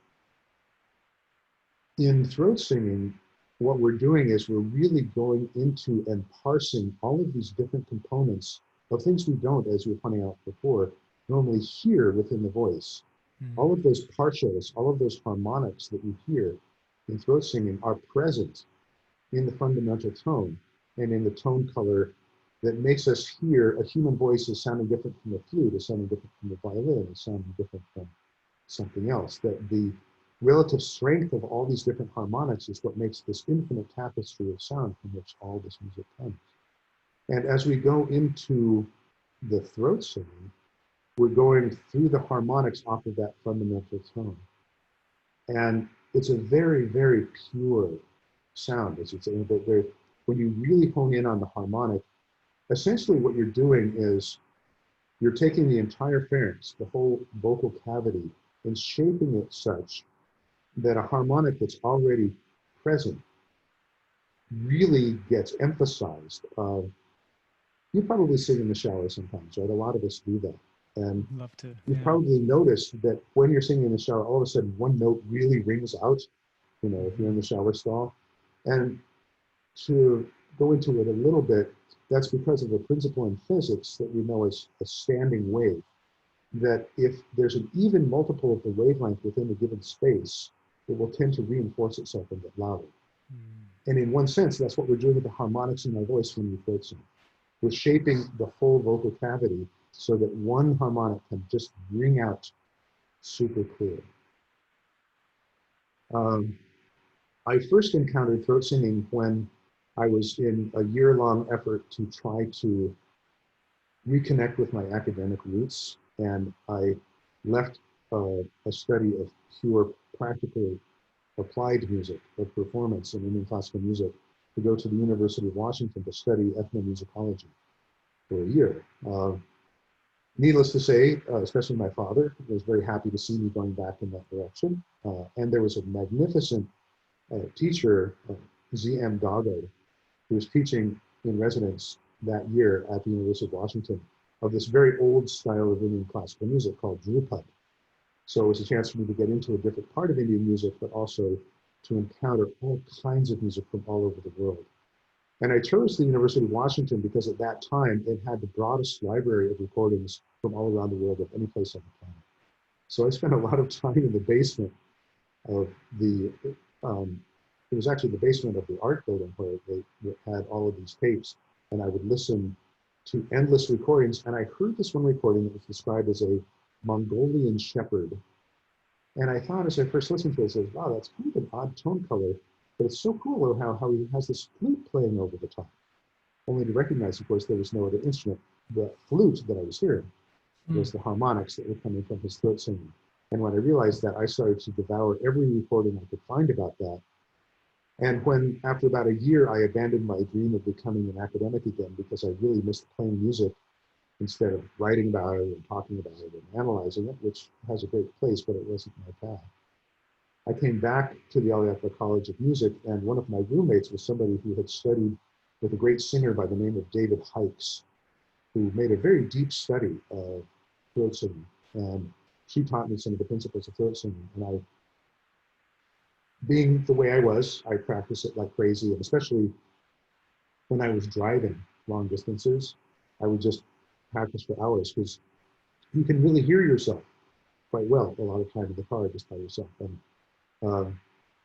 In throat singing, what we're doing is we're really going into and parsing all of these different components of things we don't, as you were pointing out before, normally hear within the voice. All of those partials, all of those harmonics that we hear in throat singing are present in the fundamental tone and in the tone color that makes us hear a human voice as sounding different from a flute, as sounding different from a violin, as sounding different from something else. That the relative strength of all these different harmonics is what makes this infinite tapestry of sound from which all this music comes. And as we go into the throat singing, we're going through the harmonics off of that fundamental tone. And it's a very, very pure sound, as you say. When you really hone in on the harmonic, essentially what you're doing is you're taking the entire pharynx, the whole vocal cavity, and shaping it such that a harmonic that's already present really gets emphasized. You probably sing in the shower sometimes, right? A lot of us do that. And love to. You've probably noticed that when you're singing in the shower, all of a sudden one note really rings out, you know, if you're in the shower stall. And to go into it a little bit, that's because of a principle in physics that we know as a standing wave, that if there's an even multiple of the wavelength within a given space, it will tend to reinforce itself and get louder. And in one sense, that's what we're doing with the harmonics in my voice when we throat sing. We're shaping the whole vocal cavity so that one harmonic can just ring out super clear. I first encountered throat singing when I was in a year-long effort to try to reconnect with my academic roots, and I left a study of pure practical applied music, of performance and Indian classical music, to go to the University of Washington to study ethnomusicology for a year. Needless to say, especially my father was very happy to see me going back in that direction. And there was a magnificent teacher, Z.M. Doggett, who was teaching in residence that year at the University of Washington of this very old style of Indian classical music called Drupad. So it was a chance for me to get into a different part of Indian music, but also to encounter all kinds of music from all over the world. And I chose the University of Washington because at that time, it had the broadest library of recordings from all around the world of any place on the planet. So I spent a lot of time in the basement of the, it was actually the basement of the art building where they had all of these tapes, and I would listen to endless recordings. And I heard this one recording that was described as a Mongolian shepherd. And I thought, as I first listened to it, I said, wow, that's kind of an odd tone color, but it's so cool how he has this flute playing over the top. Only to recognize, of course, there was no other instrument. The flute that I was hearing was the harmonics that were coming from his throat singing. And when I realized that, I started to devour every recording I could find about that. And when, after about a year, I abandoned my dream of becoming an academic again because I really missed playing music instead of writing about it and talking about it and analyzing it, which has a great place, but it wasn't my path. I came back to the Aliyappa College of Music, and one of my roommates was somebody who had studied with a great singer by the name of David Hikes, who made a very deep study of throat singing. And she taught me some of the principles of throat singing. And I, being the way I was, I practiced it like crazy. And especially when I was driving long distances, I would just practice for hours because you can really hear yourself quite well a lot of time in the car just by yourself. And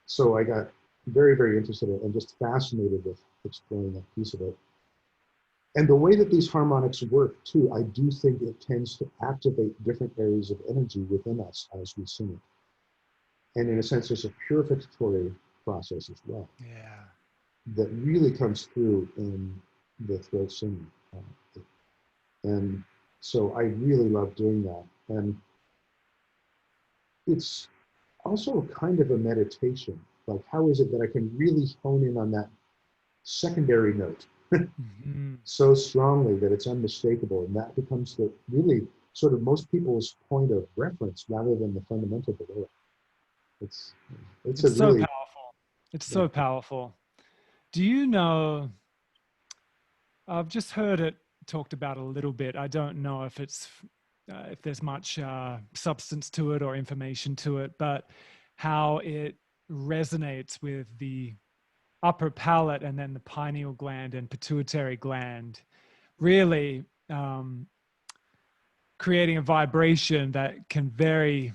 so I got very, very interested in it and just fascinated with exploring that piece of it. And the way that these harmonics work too, I do think it tends to activate different areas of energy within us as we sing it. And in a sense, there's a purificatory process as well. Yeah. That really comes through in the throat singing. And so I really love doing that. And it's also kind of a meditation. Like, how is it that I can really hone in on that secondary note so strongly that it's unmistakable, and that becomes the really sort of most people's point of reference rather than the fundamental below it. It's It's a so really, powerful. It's so powerful. Do you know, I've just heard it talked about a little bit. I don't know if it's if there's much substance to it or information to it, but how it resonates with the upper palate and then the pineal gland and pituitary gland, really creating a vibration that can very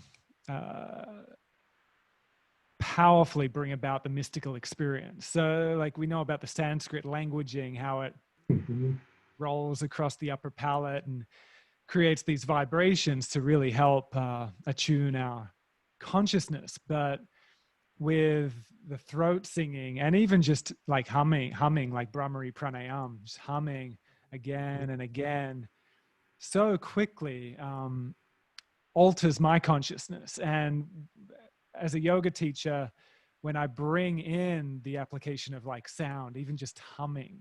powerfully bring about the mystical experience. So like we know about the Sanskrit languaging, how it rolls across the upper palate and creates these vibrations to really help attune our consciousness. But with the throat singing and even just like humming like Brahmari Pranayam, just humming again and again so quickly alters my consciousness. And as a yoga teacher, when I bring in the application of like sound, even just humming,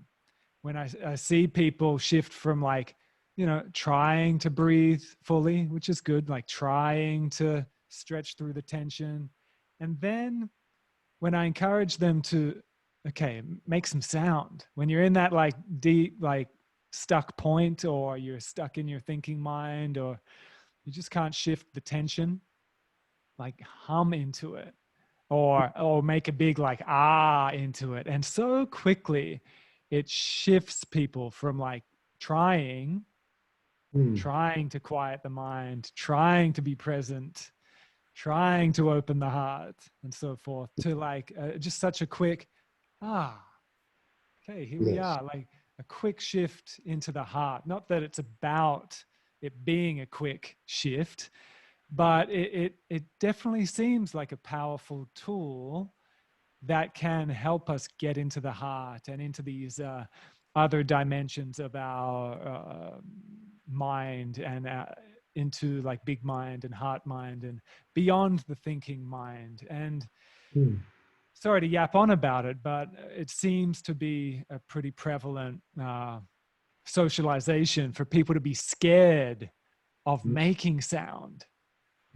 when I see people shift from like, you know, trying to breathe fully, which is good, like trying to stretch through the tension. And then when I encourage them to, okay, make some sound, when you're in that like deep, like stuck point, or you're stuck in your thinking mind, or you just can't shift the tension, like hum into it, or make a big like ah into it. And so quickly it shifts people from like trying to quiet the mind, trying to be present, trying to open the heart and so forth, to like just such a quick okay, here we are, like a quick shift into the heart. Not that it's about it being a quick shift, but it definitely seems like a powerful tool that can help us get into the heart and into these other dimensions of our mind, and into like big mind and heart mind and beyond the thinking mind. And sorry to yap on about it, but it seems to be a pretty prevalent socialization for people to be scared of making sound.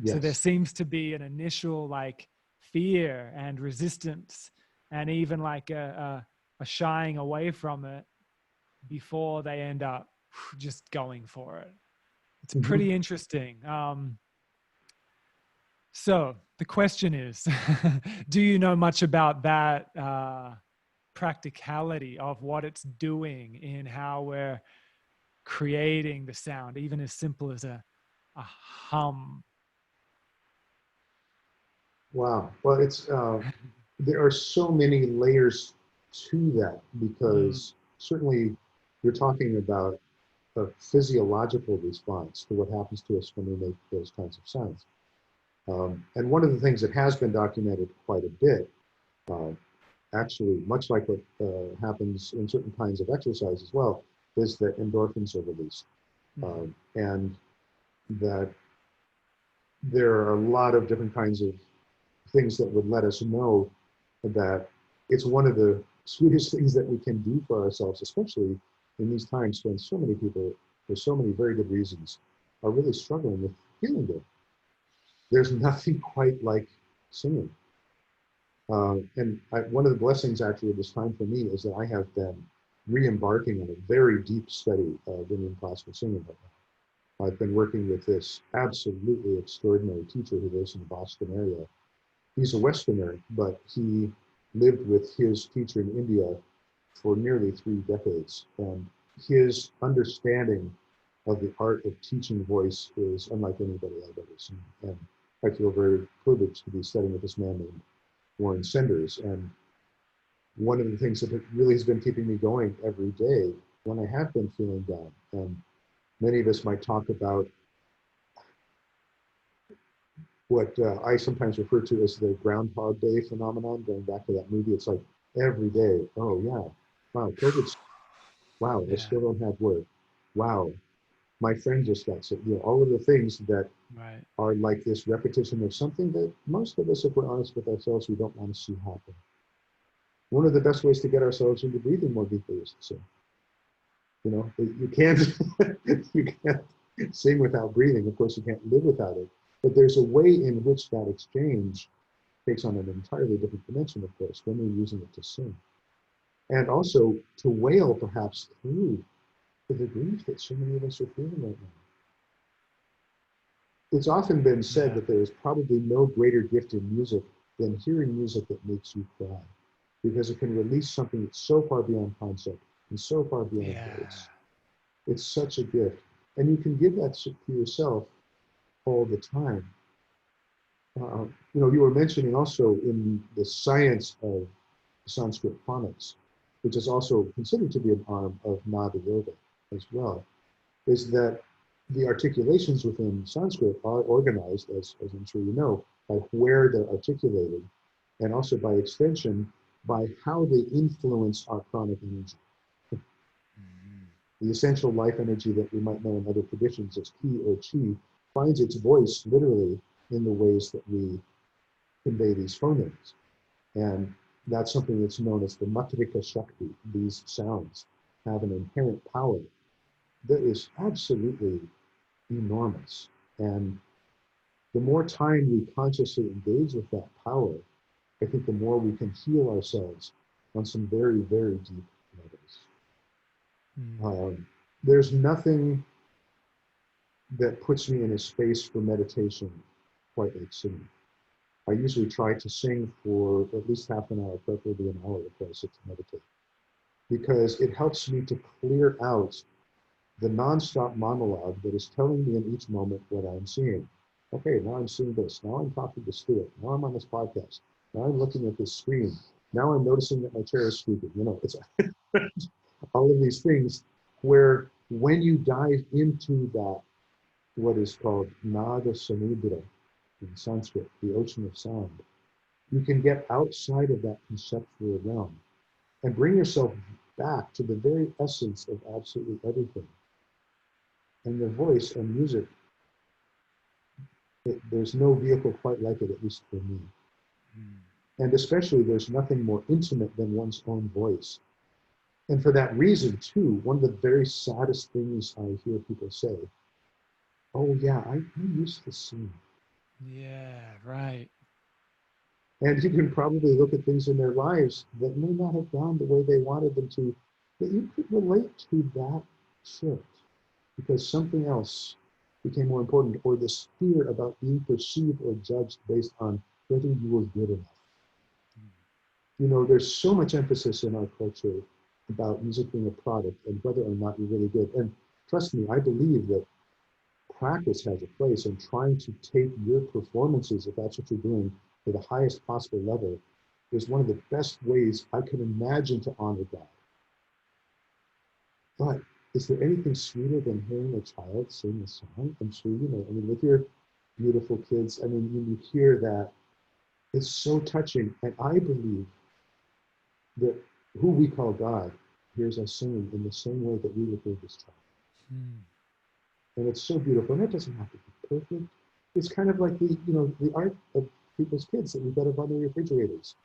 yes. So there seems to be an initial like fear and resistance, and even like a shying away from it before they end up just going for it. It's pretty interesting. So the question is, do you know much about that practicality of what it's doing in how we're creating the sound, even as simple as a hum? Wow. Well, it's there are so many layers to that, because certainly you're talking about a physiological response to what happens to us when we make those kinds of sounds. And one of the things that has been documented quite a bit, actually, much like what happens in certain kinds of exercise as well, is that endorphins are released. And that there are a lot of different kinds of things that would let us know that it's one of the sweetest things that we can do for ourselves, especially in these times when so many people, for so many very good reasons, are really struggling with feeling good. There's nothing quite like singing. And one of the blessings actually of this time for me is that I have been re-embarking on a very deep study of Indian classical singing right now. I've been working with this absolutely extraordinary teacher who lives in the Boston area. He's a Westerner, but he lived with his teacher in India for nearly 3 decades. And his understanding of the art of teaching voice is unlike anybody I've ever seen. And I feel very privileged to be studying with this man named Warren Senders. And one of the things that really has been keeping me going every day when I have been feeling down, and many of us might talk about what I sometimes refer to as the Groundhog Day phenomenon, going back to that movie. It's like every day, oh yeah, wow, COVID's, wow, I still don't have work. Wow, my friend just got sick. You know, all of the things that are like this repetition of something that most of us, if we're honest with ourselves, we don't want to see happen. One of the best ways to get ourselves into breathing more deeply is to sing. You know, you can't, you can't sing without breathing. Of course, you can't live without it. But there's a way in which that exchange takes on an entirely different dimension, of course, when we're using it to sing. And also to wail, perhaps, through the grief that so many of us are feeling right now. It's often been said that there is probably no greater gift in music than hearing music that makes you cry, because it can release something that's so far beyond concept and so far beyond words. It's such a gift. And you can give that to yourself all the time. You were mentioning also in the science of Sanskrit phonics, which is also considered to be an arm of Nada Yoga as well, is that the articulations within Sanskrit are organized, as I'm sure you know, by where they're articulated, and also by extension, by how they influence our pranic energy. The essential life energy that we might know in other traditions as ki or chi finds its voice literally in the ways that we convey these phonemes. And that's something that's known as the matrika shakti. These sounds have an inherent power that is absolutely enormous. And the more time we consciously engage with that power, I think the more we can heal ourselves on some very, very deep levels. There's nothing that puts me in a space for meditation quite like singing. I usually try to sing for at least half an hour, preferably an hour before I sit to meditate, because it helps me to clear out the nonstop monologue that is telling me in each moment what I'm seeing. Okay, now I'm seeing this. Now I'm talking to Stuart. Now I'm on this podcast. Now I'm looking at this screen. Now I'm noticing that my chair is squeaking. It's all of these things where when you dive into that, what is called Nada Samudra in Sanskrit, the ocean of sound, you can get outside of that conceptual realm and bring yourself back to the very essence of absolutely everything. And the voice and music, there's no vehicle quite like it, at least for me. And especially, there's nothing more intimate than one's own voice. And for that reason, too, one of the very saddest things I hear people say, oh yeah, I used to sing. Yeah, right. And you can probably look at things in their lives that may not have gone the way they wanted them to, but you could relate to that shift because something else became more important, or this fear about being perceived or judged based on whether you were good enough. There's so much emphasis in our culture about music being a product and whether or not you're really good. And trust me, I believe that practice has a place, in trying to take your performances, if that's what you're doing, to the highest possible level is one of the best ways I can imagine to honor God. But is there anything sweeter than hearing a child sing a song? I'm sure you know. With your beautiful kids, when you hear that, it's so touching. And I believe that who we call God hears us singing in the same way that we would hear this child. And it's so beautiful. And it doesn't have to be perfect. It's kind of like the art of people's kids that we've got up on the refrigerators.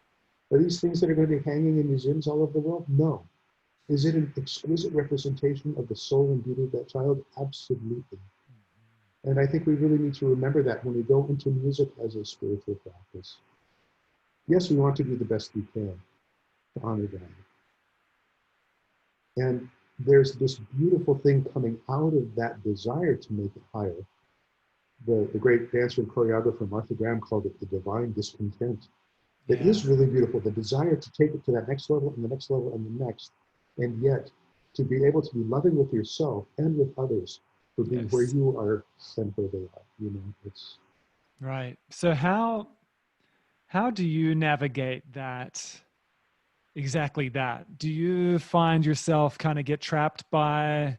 Are these things that are going to be hanging in museums all over the world? No. Is it an exquisite representation of the soul and beauty of that child? Absolutely. And I think we really need to remember that when we go into music as a spiritual practice. Yes, we want to do the best we can to honor God. And there's this beautiful thing coming out of that desire to make it higher. The great dancer and choreographer Martha Graham called it the divine discontent. It is really beautiful, the desire to take it to that next level and the next level and the next, and yet to be able to be loving with yourself and with others for being where you are and where they are. It's right. So how do you navigate that? Exactly that. Do you find yourself kind of get trapped by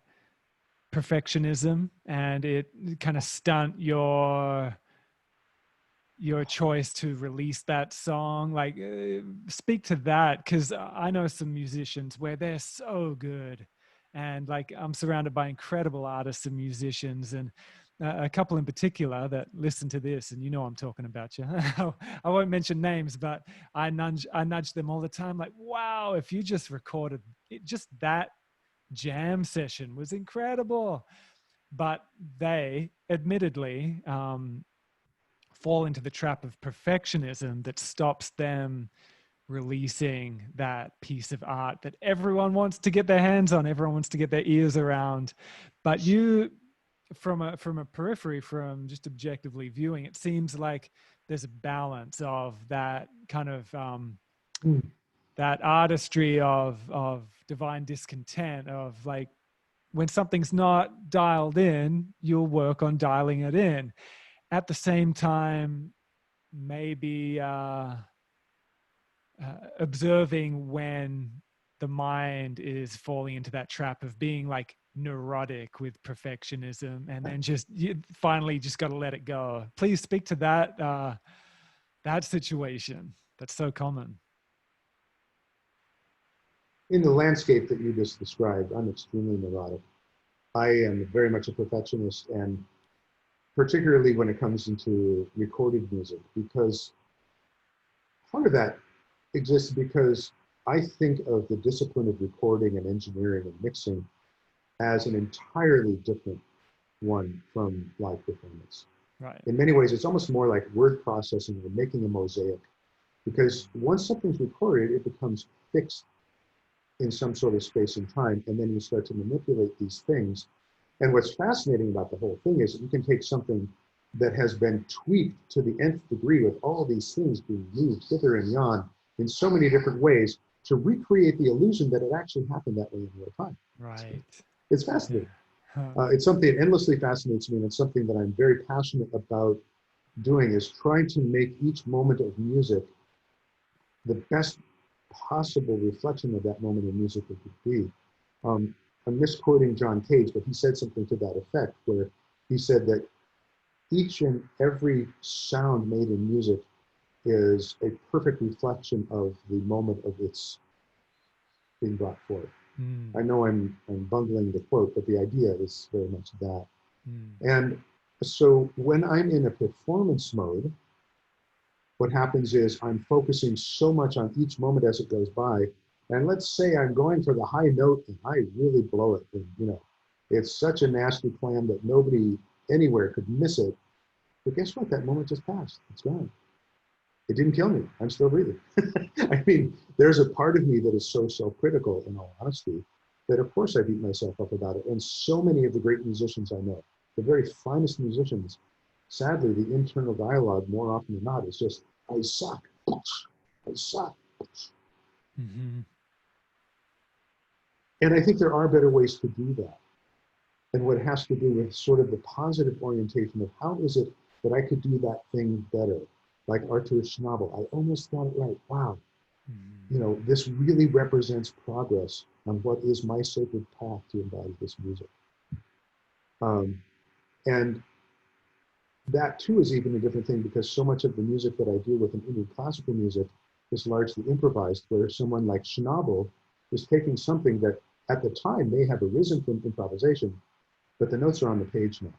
perfectionism and it kind of stunt your choice to release that song? Like, speak to that, because I know some musicians where they're so good, and like I'm surrounded by incredible artists and musicians, and a couple in particular that listen to this, and I'm talking about you. I won't mention names, but I nudge them all the time. Like, wow, if you just recorded it, just that jam session was incredible. But they admittedly fall into the trap of perfectionism that stops them releasing that piece of art that everyone wants to get their hands on, everyone wants to get their ears around. But you, from a periphery, from just objectively viewing, it seems like there's a balance of that kind of that artistry of divine discontent, of like, when something's not dialed in, you'll work on dialing it in. At the same time, maybe observing when the mind is falling into that trap of being like neurotic with perfectionism, and then just you finally just got to let it go. Please speak to that that situation that's so common. In the landscape that you just described, I'm extremely neurotic. I am very much a perfectionist, and particularly when it comes into recorded music, because part of that exists because I think of the discipline of recording and engineering and mixing as an entirely different one from live performance. Right. In many ways, it's almost more like word processing or making a mosaic, because once something's recorded, it becomes fixed in some sort of space and time, and then you start to manipulate these things. And what's fascinating about the whole thing is that you can take something that has been tweaked to the nth degree with all these things being moved hither and yon in so many different ways to recreate the illusion that it actually happened that way in real time. Right. It's fascinating. Yeah. It's something that endlessly fascinates me, and it's something that I'm very passionate about doing, is trying to make each moment of music the best possible reflection of that moment in music it could be. I'm misquoting John Cage, but he said something to that effect, where he said that each and every sound made in music is a perfect reflection of the moment of its being brought forth. I know I'm bungling the quote, but the idea is very much that. And so when I'm in a performance mode, what happens is I'm focusing so much on each moment as it goes by. And let's say I'm going for the high note and I really blow it. And, you know, it's such a nasty plan that nobody anywhere could miss it. But guess what? That moment just passed. It's gone. It didn't kill me. I'm still breathing. I mean, there's a part of me that is so self-critical, in all honesty, that of course I beat myself up about it. And so many of the great musicians I know, the very finest musicians, sadly, the internal dialogue more often than not is just, I suck, I suck. Mm-hmm. And I think there are better ways to do that. And what it has to do with sort of the positive orientation of how is it that I could do that thing better? Like Arthur Schnabel, I almost got it right. Wow. You know, this really represents progress on what is my sacred path to embody this music. And that too is even a different thing, because so much of the music that I do with an Indian classical music is largely improvised, where someone like Schnabel is taking something that at the time may have arisen from improvisation, but the notes are on the page now.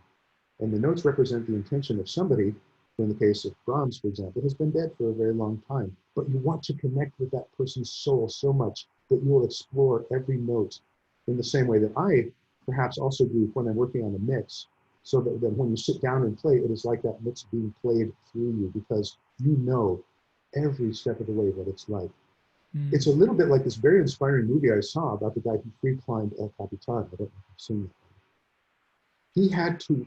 And the notes represent the intention of somebody who, in the case of Brahms, for example, has been dead for a very long time. But you want to connect with that person's soul so much that you will explore every note in the same way that I perhaps also do when I'm working on a mix, so that when you sit down and play, it is like that mix being played through you, because you know every step of the way what it's like. It's a little bit like this very inspiring movie I saw about the guy who free climbed El Capitan. I don't know if you've seen it. He had to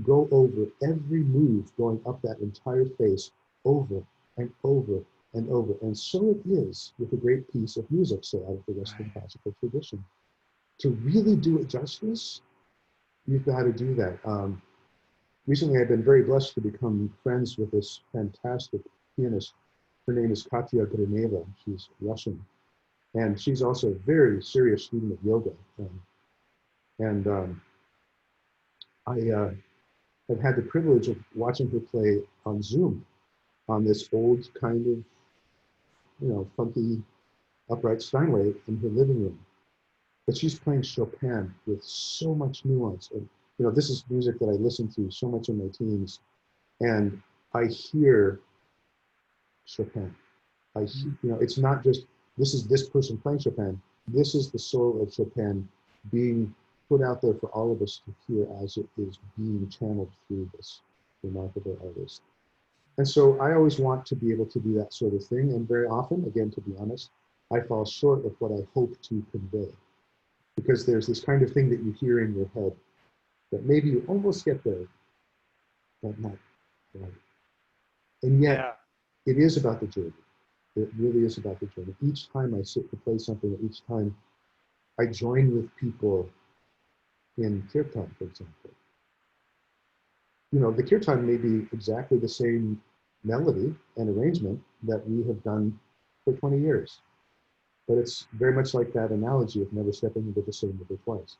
go over every move going up that entire face over and over and over. And so it is with a great piece of music, say, out of the Western classical tradition. To really do it justice, you've got to do that. Recently, I've been very blessed to become friends with this fantastic pianist. Her name is Katya Grineva. She's Russian. And she's also a very serious student of yoga. I have had the privilege of watching her play on Zoom on this old kind of, you know, funky upright Steinway in her living room. But she's playing Chopin with so much nuance. And, you know, this is music that I listened to so much in my teens. And I hear Chopin. You know, it's not just, this is this person playing Chopin. This is the soul of Chopin being put out there for all of us to hear as it is being channeled through this remarkable artist. And so I always want to be able to do that sort of thing. And very often, again, to be honest, I fall short of what I hope to convey. Because there's this kind of thing that you hear in your head that maybe you almost get there, but not right. And yet, it is about the journey. It really is about the journey. Each time I sit to play something, each time I join with people in kirtan, for example. You know, the kirtan may be exactly the same melody and arrangement that we have done for 20 years. But it's very much like that analogy of never stepping into the same river twice.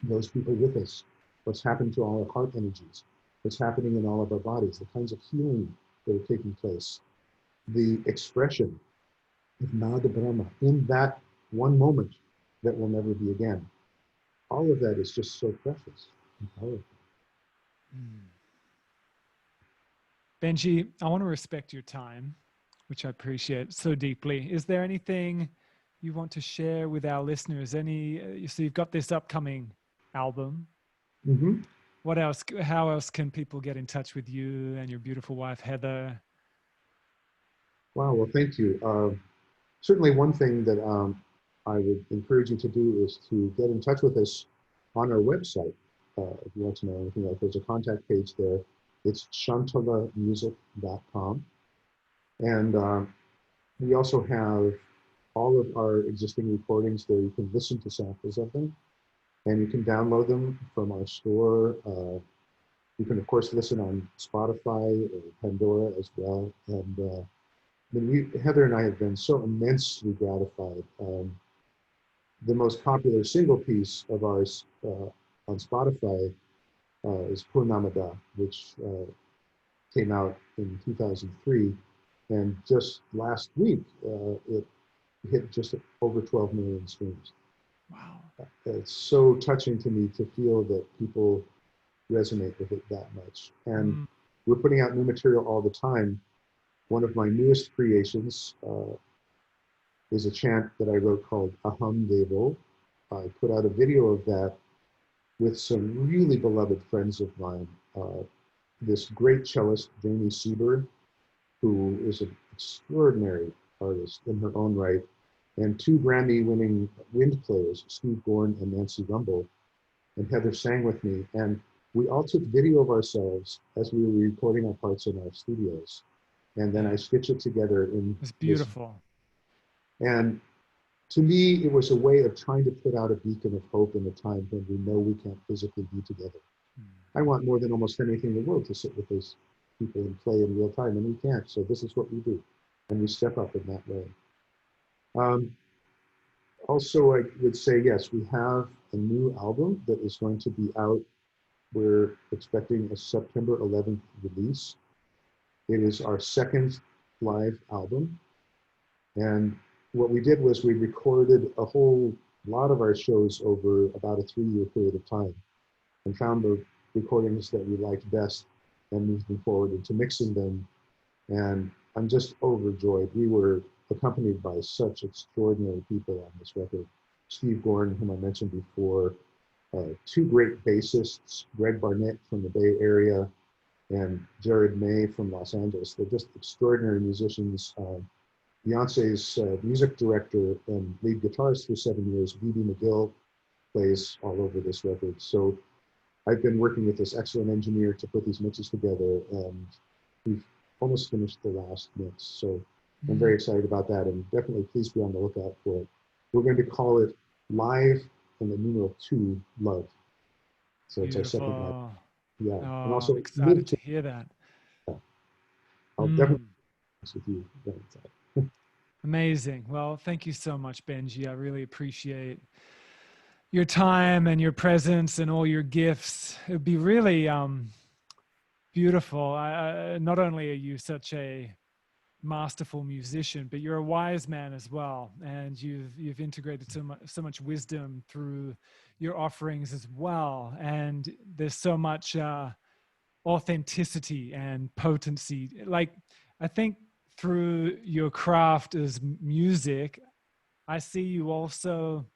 Those people with us, what's happened to all our heart energies, what's happening in all of our bodies, the kinds of healing that are taking place, the expression of Narada Brahma in that one moment that will never be again. All of that is just so precious and powerful. Benjy, I want to respect your time, which I appreciate so deeply. Is there anything you want to share with our listeners? So you've got this upcoming album. Mm-hmm. What else? How else can people get in touch with you and your beautiful wife, Heather? Wow, well, thank you. Certainly one thing that I would encourage you to do is to get in touch with us on our website. If you want to know anything else, there's a contact page there. It's shantalamusic.com. And we also have all of our existing recordings there. You can listen to samples of them, and you can download them from our store. You can, of course, listen on Spotify or Pandora as well. And Heather and I have been so immensely gratified. The most popular single piece of ours on Spotify is Purnamada, which came out in 2003. And just last week, it hit just over 12 million streams. Wow. It's so touching to me to feel that people resonate with it that much. And we're putting out new material all the time. One of my newest creations is a chant that I wrote called Aham Gable. I put out a video of that with some really beloved friends of mine. This great cellist, Jamie Sieber, who is an extraordinary artist in her own right, and two Grammy-winning wind players, Steve Gorn and Nancy Rumbel, and Heather sang with me. And we all took video of ourselves as we were recording our parts in our studios. And then I stitched it together in. It's beautiful. And to me, it was a way of trying to put out a beacon of hope in a time when we know we can't physically be together. I want more than almost anything in the world to sit with those people and play in real time, and we can't. So this is what we do, and we step up in that way. Also, I would say, yes, we have a new album that is going to be out. We're expecting a September 11th release. It is our second live album. And what we did was we recorded a whole lot of our shows over about a 3-year period of time and found the recordings that we liked best and moved them forward into mixing them. And I'm just overjoyed. We were accompanied by such extraordinary people on this record. Steve Gorn, whom I mentioned before, two great bassists, Greg Barnett from the Bay Area and Jared May from Los Angeles. They're just extraordinary musicians. Beyonce's music director and lead guitarist for 7 years, B.B. McGill, plays all over this record. So I've been working with this excellent engineer to put these mixes together, and we've almost finished the last mix. So I'm very excited about that, and definitely please be on the lookout for it. We're going to call it Live and the numeral 2 Love. So it's our second live. Yeah. Oh, and also I'm excited to hear that. Yeah. I'll definitely mix with you. Amazing. Well, thank you so much, Benjy. I really appreciate your time and your presence and all your gifts. It would be really beautiful. Not only are you such a masterful musician, but you're a wise man as well, and you've integrated so much wisdom through your offerings as well. And there's so much authenticity and potency. Like, I think through your craft as music, I see you also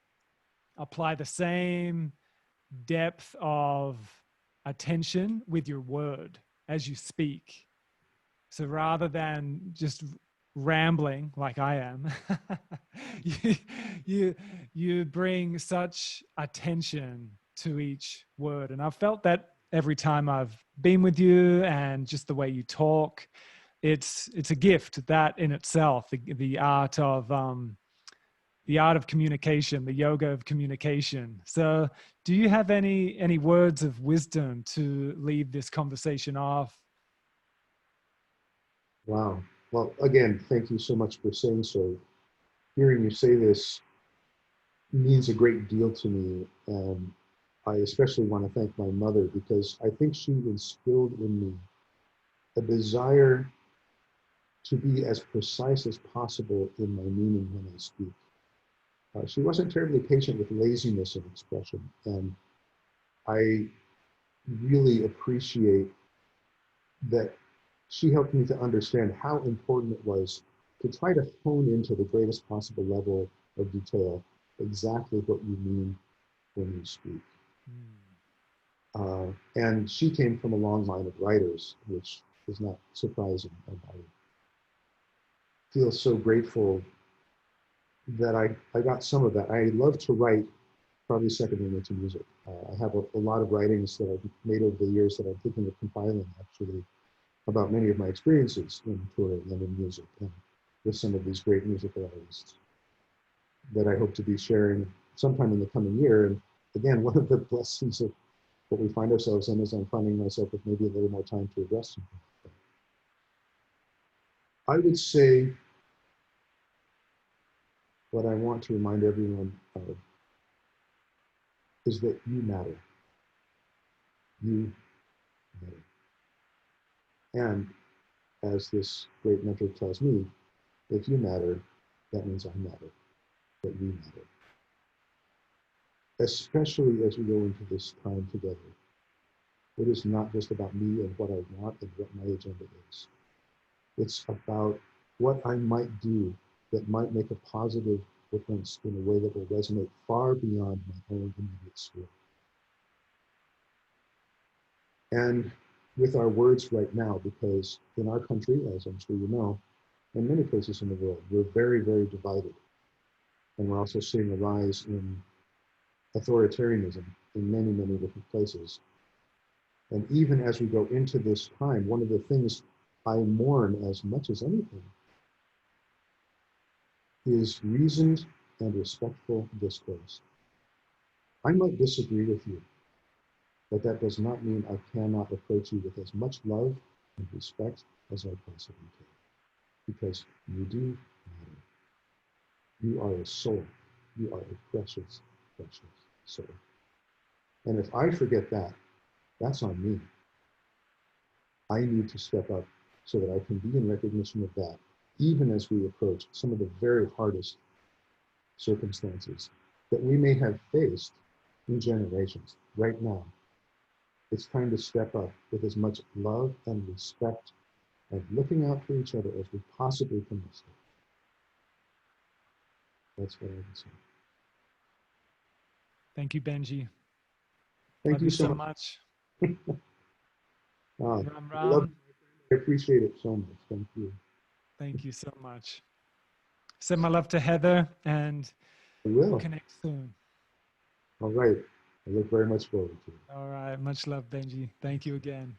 apply the same depth of attention with your word as you speak. So rather than just rambling like I am, you bring such attention to each word. And I've felt that every time I've been with you, and just the way you talk, it's a gift, that in itself, the art of communication, the yoga of communication. So do you have any words of wisdom to leave this conversation off? Wow. Well, again, thank you so much for saying so. Hearing you say this means a great deal to me. And I especially want to thank my mother, because I think she instilled in me a desire to be as precise as possible in my meaning when I speak. She wasn't terribly patient with laziness of expression, and I really appreciate that she helped me to understand how important it was to try to hone into the greatest possible level of detail exactly what you mean when you speak. And she came from a long line of writers, which is not surprising. And I feel so grateful that I got some of that. I love to write, probably second only to music. I have a lot of writings that I've made over the years that I'm thinking of compiling, actually, about many of my experiences in touring and in music, and with some of these great musical artists that I hope to be sharing sometime in the coming year. And again, one of the blessings of what we find ourselves in is I'm finding myself with maybe a little more time to address something. I would say what I want to remind everyone of is that you matter. You matter. And as this great mentor tells me, if you matter, that means I matter, that we matter. Especially as we go into this time together. It is not just about me and what I want and what my agenda is. It's about what I might do that might make a positive difference in a way that will resonate far beyond my own immediate sphere. And with our words right now, because in our country, as I'm sure you know, and many places in the world, we're very, very divided. And we're also seeing a rise in authoritarianism in many, many different places. And even as we go into this time, one of the things I mourn as much as anything is reasoned and respectful discourse. I might disagree with you, but that does not mean I cannot approach you with as much love and respect as I possibly can, because you do matter. You are a soul. You are a precious, precious soul. And if I forget that, that's on me. I need to step up so that I can be in recognition of that, even as we approach some of the very hardest circumstances that we may have faced in generations. Right now, it's time to step up with as much love and respect and looking out for each other as we possibly can muster. That's what I would say. Thank you, Benjy. Thank Love you so much. Ram, Ram. I appreciate it so much. Thank you. Thank you so much. Send my love to Heather, and we'll connect soon. All right. I look very much forward to it. All right. Much love, Benjy. Thank you again.